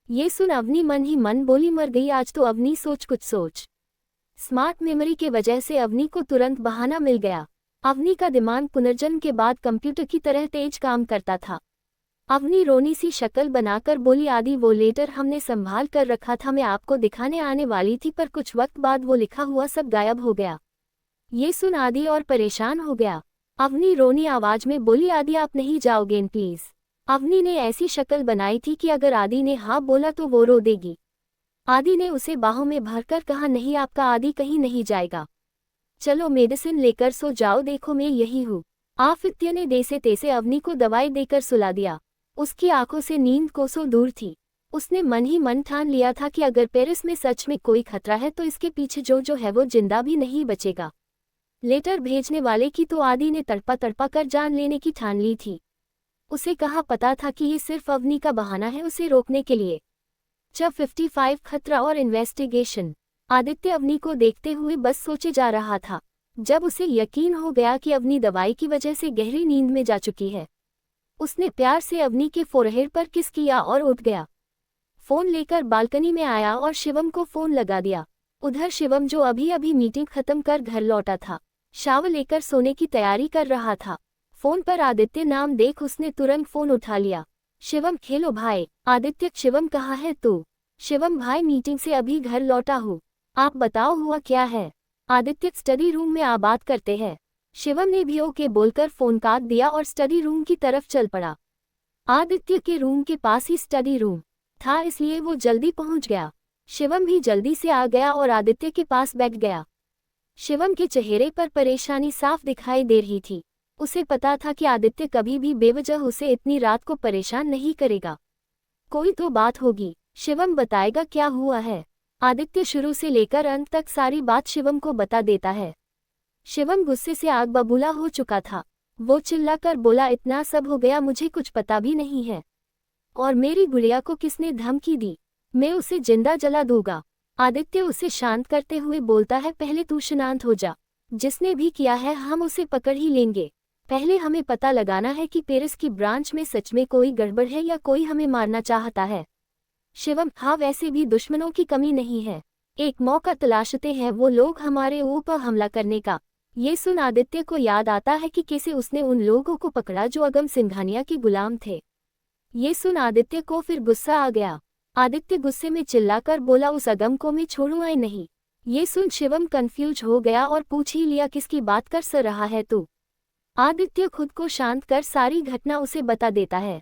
ये सुन अवनी मन ही मन बोली, मर गई आज तो। अवनी सोच कुछ सोच। स्मार्ट मेमोरी के वजह से अवनी को तुरंत बहाना मिल गया। अवनी का दिमाग पुनर्जन्म के बाद कंप्यूटर की तरह तेज काम करता था। अवनी रोनी सी शक्ल बनाकर बोली, आदि वो लेटर हमने संभाल कर रखा था, मैं आपको दिखाने आने वाली थी, पर कुछ वक्त बाद वो लिखा हुआ सब गायब हो गया। ये सुन आदि और परेशान हो गया। अवनी रोनी आवाज में बोली, आदि आप नहीं जाओगे प्लीज। अवनी ने ऐसी शक्ल बनाई थी कि अगर आदि ने हाँ बोला तो वो रो देगी। आदि ने उसे बाहों में भरकर कहा, नहीं, आपका आदि कहीं नहीं जाएगा, चलो मेडिसिन लेकर सो जाओ, देखो मैं यही हूँ। आदित्य ने जैसे तैसे अवनी को दवाई देकर सुला दिया। उसकी आंखों से नींद कोसों दूर थी। उसने मन ही मन ठान लिया था कि अगर पेरिस में सच में कोई खतरा है तो इसके पीछे जो है वो जिंदा भी नहीं बचेगा। लेटर भेजने वाले की तो आदि ने तड़पा तड़पा कर जान लेने की ठान ली थी। उसे कहाँ पता था कि ये सिर्फ अवनी का बहाना है उसे रोकने के लिए। जब 55 खतरा और इन्वेस्टिगेशन। आदित्य अवनी को देखते हुए बस सोचे जा रहा था। जब उसे यकीन हो गया कि अवनी दवाई की वजह से गहरी नींद में जा चुकी है, उसने प्यार से अवनी के फोरहेड पर किस किया और उठ गया। फोन लेकर बालकनी में आया और शिवम को फोन लगा दिया। उधर शिवम, जो अभी अभी मीटिंग खत्म कर घर लौटा था, शावर लेकर सोने की तैयारी कर रहा था। फोन पर आदित्य नाम देख उसने तुरंत फोन उठा लिया। शिवम, खेलो भाई। आदित्य, शिवम कहाँ है तू? शिवम भाई मीटिंग से अभी घर लौटा हूँ, आप बताओ हुआ क्या है। आदित्य स्टडी रूम में बात करते हैं। शिवम ने भी ओके बोलकर फोन काट दिया और स्टडी रूम की तरफ चल पड़ा। आदित्य के रूम के पास ही स्टडी रूम था, इसलिए वो जल्दी पहुंच गया। शिवम भी जल्दी से आ गया और आदित्य के पास बैठ गया। शिवम के चेहरे पर परेशानी साफ दिखाई दे रही थी। उसे पता था कि आदित्य कभी भी बेवजह उसे इतनी रात को परेशान नहीं करेगा। कोई तो बात होगी, शिवम बताएगा क्या हुआ है। आदित्य शुरू से लेकर अंत तक सारी बात शिवम को बता देता है। शिवम गुस्से से आग बबूला हो चुका था। वो चिल्लाकर बोला, इतना सब हो गया, मुझे कुछ पता भी नहीं है। और मेरी गुड़िया को किसने धमकी दी? मैं उसे जिंदा जला दूंगा। आदित्य उसे शांत करते हुए बोलता है, पहले तू शांत हो जा। जिसने भी किया है हम उसे पकड़ ही लेंगे। पहले हमें पता लगाना है कि पेरिस की ब्रांच में सच में कोई गड़बड़ है या कोई हमें मारना चाहता है। शिवम, हाँ वैसे भी दुश्मनों की कमी नहीं है, एक मौका तलाशते हैं वो लोग हमारे ऊपर हमला करने का। ये सुन आदित्य को याद आता है कि कैसे उसने उन लोगों को पकड़ा जो अगम सिंघानिया के गुलाम थे। ये सुन आदित्य को फिर गुस्सा आ गया। आदित्य गुस्से में चिल्लाकर बोला, उस अगम को मैं छोड़ूंगा ही नहीं। ये सुन शिवम कंफ्यूज हो गया और पूछ ही लिया, किसकी बात कर रहा है तू? आदित्य खुद को शांत कर सारी घटना उसे बता देता है।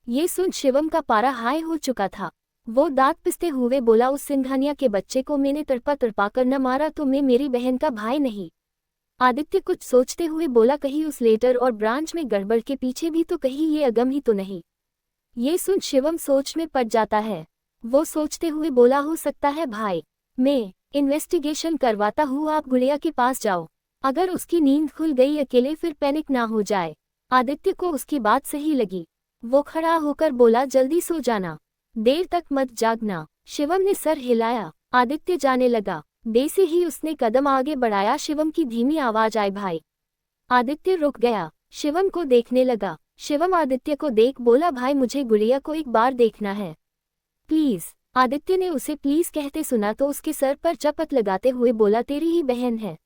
ये सुन शिवम का पारा हाई हो चुका था। वो दांत पिसते हुए बोला, उस सिंघानिया के बच्चे को मैंने तड़पा तड़पा कर न मारा तो मैं मेरी बहन का भाई नहीं। आदित्य कुछ सोचते हुए बोला, कहीं उस लेटर और ब्रांच में गड़बड़ के पीछे भी तो कहीं ये अगम ही तो नहीं। ये सुन शिवम सोच में पड़ जाता है। वो सोचते हुए बोला, हो सकता है भाई, मैं इन्वेस्टिगेशन करवाता हूँ, आप गुड़िया के पास जाओ। अगर उसकी नींद खुल गई अकेले फिर पैनिक ना हो जाए। आदित्य को उसकी बात सही लगी। वो खड़ा होकर बोला, जल्दी सो जाना, देर तक मत जागना। शिवम ने सर हिलाया। आदित्य जाने लगा। जैसे ही उसने कदम आगे बढ़ाया शिवम की धीमी आवाज आई, भाई। आदित्य रुक गया, शिवम को देखने लगा। शिवम आदित्य को देख बोला, भाई मुझे गुड़िया को एक बार देखना है प्लीज। आदित्य ने उसे प्लीज कहते सुना तो उसके सर पर चपत लगाते हुए बोला, तेरी ही बहन है,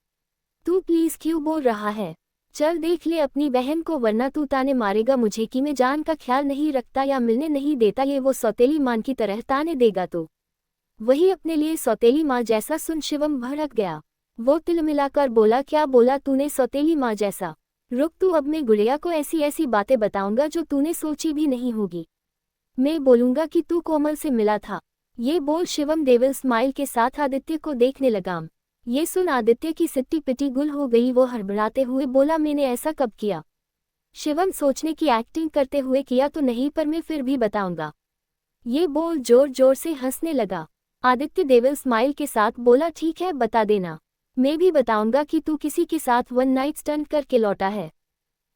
तू प्लीज क्यों बोल रहा है? चल देख ले अपनी बहन को, वरना तू ताने मारेगा मुझे कि मैं जान का ख्याल नहीं रखता या मिलने नहीं देता। ये वो सौतेली मां की तरह ताने देगा तो वही अपने लिए सौतेली माँ जैसा। सुन शिवम भड़क गया। वो तिलमिलाकर बोला, क्या बोला तूने, सौतेली माँ जैसा? रुक तू, अब मैं गुड़िया को ऐसी ऐसी बातें बताऊंगा जो तूने सोची भी नहीं होगी। मैं बोलूंगा कि तू कोमल से मिला था। ये बोल शिवम डेविल स्माइल के साथ आदित्य को देखने लगा। ये सुन आदित्य की सिट्टी पिटी गुल हो गई। वो हड़बड़ाते हुए बोला, मैंने ऐसा कब किया? शिवम सोचने की एक्टिंग करते हुए, किया तो नहीं पर मैं फिर भी बताऊंगा। ये बोल जोर जोर से हंसने लगा। आदित्य डेविल स्माइल के साथ बोला, ठीक है बता देना, मैं भी बताऊंगा कि तू किसी के साथ वन नाइट स्टैंड करके लौटा है।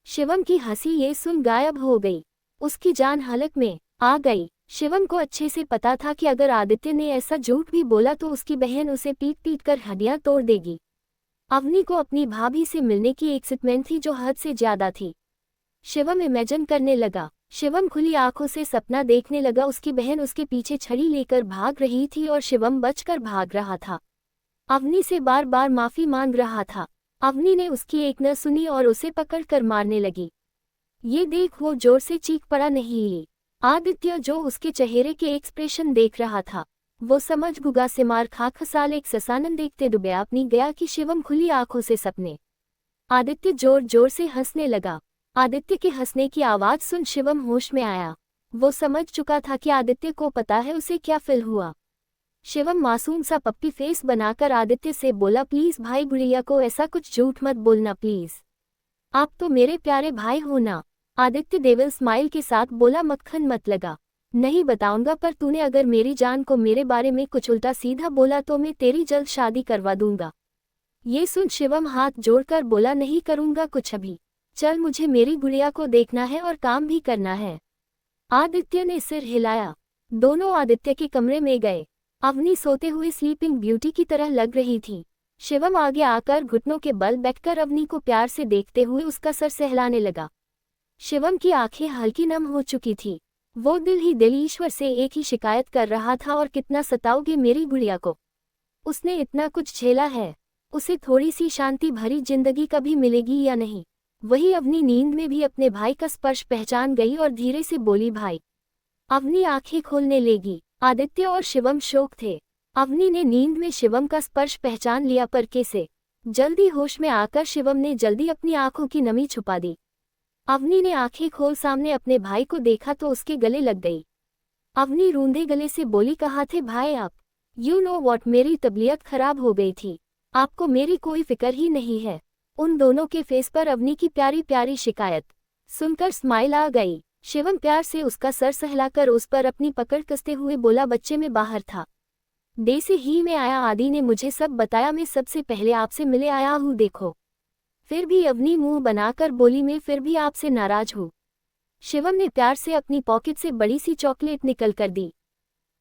शिवम की हंसी ये सुन गायब हो गई। उसकी जान हलक में आ गई। शिवम को अच्छे से पता था कि अगर आदित्य ने ऐसा झूठ भी बोला तो उसकी बहन उसे पीट पीट कर हड्डियां तोड़ देगी। अवनी को अपनी भाभी से मिलने की एक्साइटमेंट थी जो हद से ज्यादा थी। शिवम इमेजिन करने लगा। शिवम खुली आंखों से सपना देखने लगा। उसकी बहन उसके पीछे छड़ी लेकर भाग रही थी और शिवम बचकर भाग रहा था। अवनी से बार बार माफी मांग रहा था। अवनी ने उसकी एक न सुनी और उसे पकड़कर मारने लगी। ये देख वो जोर से चीख पड़ा, नहीं। आदित्य जो उसके चेहरे के एक्सप्रेशन देख रहा था वो समझ गुगा से मार खा खसाल एक ससानन देखते डूबे अपनी गया कि शिवम खुली आंखों से सपने। आदित्य जोर जोर से हंसने लगा। आदित्य के हंसने की आवाज सुन शिवम होश में आया। वो समझ चुका था कि आदित्य को पता है उसे क्या फील हुआ। शिवम मासूम सा पप्पी फेस बनाकर आदित्य से बोला, प्लीज भाई गुड़िया को ऐसा कुछ झूठ मत बोलना प्लीज, आप तो मेरे प्यारे भाई हो ना। आदित्य डेविल स्माइल के साथ बोला, मक्खन मत लगा, नहीं बताऊंगा, पर तूने अगर मेरी जान को मेरे बारे में कुछ उल्टा सीधा बोला तो मैं तेरी जल्द शादी करवा दूंगा। ये सुन शिवम हाथ जोड़कर बोला, नहीं करूंगा कुछ अभी, चल मुझे मेरी गुड़िया को देखना है और काम भी करना है। आदित्य ने सिर हिलाया। दोनों आदित्य के कमरे में गए। अवनी सोते हुए स्लीपिंग ब्यूटी की तरह लग रही थी। शिवम आगे आकर घुटनों के बल बैठकर अवनी को प्यार से देखते हुए उसका सर सहलाने लगा। शिवम की आंखें हल्की नम हो चुकी थी। वो दिल ही दिल ईश्वर से एक ही शिकायत कर रहा था, और कितना सताओगे मेरी गुड़िया को, उसने इतना कुछ झेला है, उसे थोड़ी सी शांति भरी जिंदगी कभी मिलेगी या नहीं। वही अवनी नींद में भी अपने भाई का स्पर्श पहचान गई और धीरे से बोली, भाई। अवनी आंखें खोलने लगी। आदित्य और शिवम शौक थे। अवनी ने नींद में शिवम का स्पर्श पहचान लिया, पर कैसे? जल्दी होश में आकर शिवम ने जल्दी अपनी आंखों की नमी छुपा दी। अवनी ने आंखें खोल सामने अपने भाई को देखा तो उसके गले लग गई। अवनी रूंधे गले से बोली, कहाँ थे भाई आप? यू नो वॉट, मेरी तबीयत खराब हो गई थी, आपको मेरी कोई फिक्र ही नहीं है। उन दोनों के फेस पर अवनी की प्यारी प्यारी शिकायत सुनकर स्माइल आ गई। शिवम प्यार से उसका सर सहलाकर उस पर अपनी पकड़ कसते हुए बोला, बच्चे में बाहर था, देसी ही में आया, आदि ने मुझे सब बताया, मैं सबसे पहले आपसे मिले आया हूँ देखो। फिर भी अवनी मुंह बनाकर बोली, मैं फिर भी आपसे नाराज हूँ। शिवम ने प्यार से अपनी पॉकेट से बड़ी सी चॉकलेट निकल कर दी।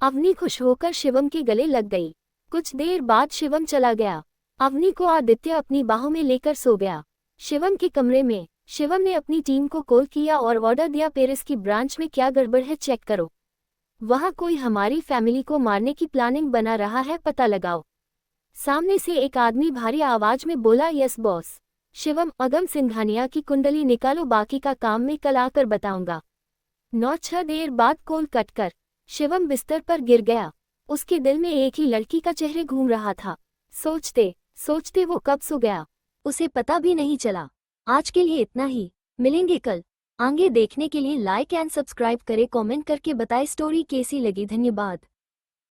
अवनी खुश होकर शिवम के गले लग गई। कुछ देर बाद शिवम चला गया। अवनी को आदित्य अपनी बाहों में लेकर सो गया। शिवम के कमरे में शिवम ने अपनी टीम को कॉल किया और ऑर्डर दिया, पेरिस की ब्रांच में क्या गड़बड़ है चेक करो, वहाँ कोई हमारी फैमिली को मारने की प्लानिंग बना रहा है, पता लगाओ। सामने से एक आदमी भारी आवाज में बोला, यस बॉस। शिवम, अगम सिंघानिया की कुंडली निकालो, बाकी का काम मैं कल आकर बताऊंगा। 9-6 देर बाद कॉल कट कर शिवम बिस्तर पर गिर गया। उसके दिल में एक ही लड़की का चेहरा घूम रहा था। सोचते सोचते वो कब सो गया, उसे पता भी नहीं चला। आज के लिए इतना ही, मिलेंगे कल। आगे देखने के लिए लाइक एंड सब्सक्राइब करें, कमेंट करके बताएं स्टोरी कैसी लगी। धन्यवाद।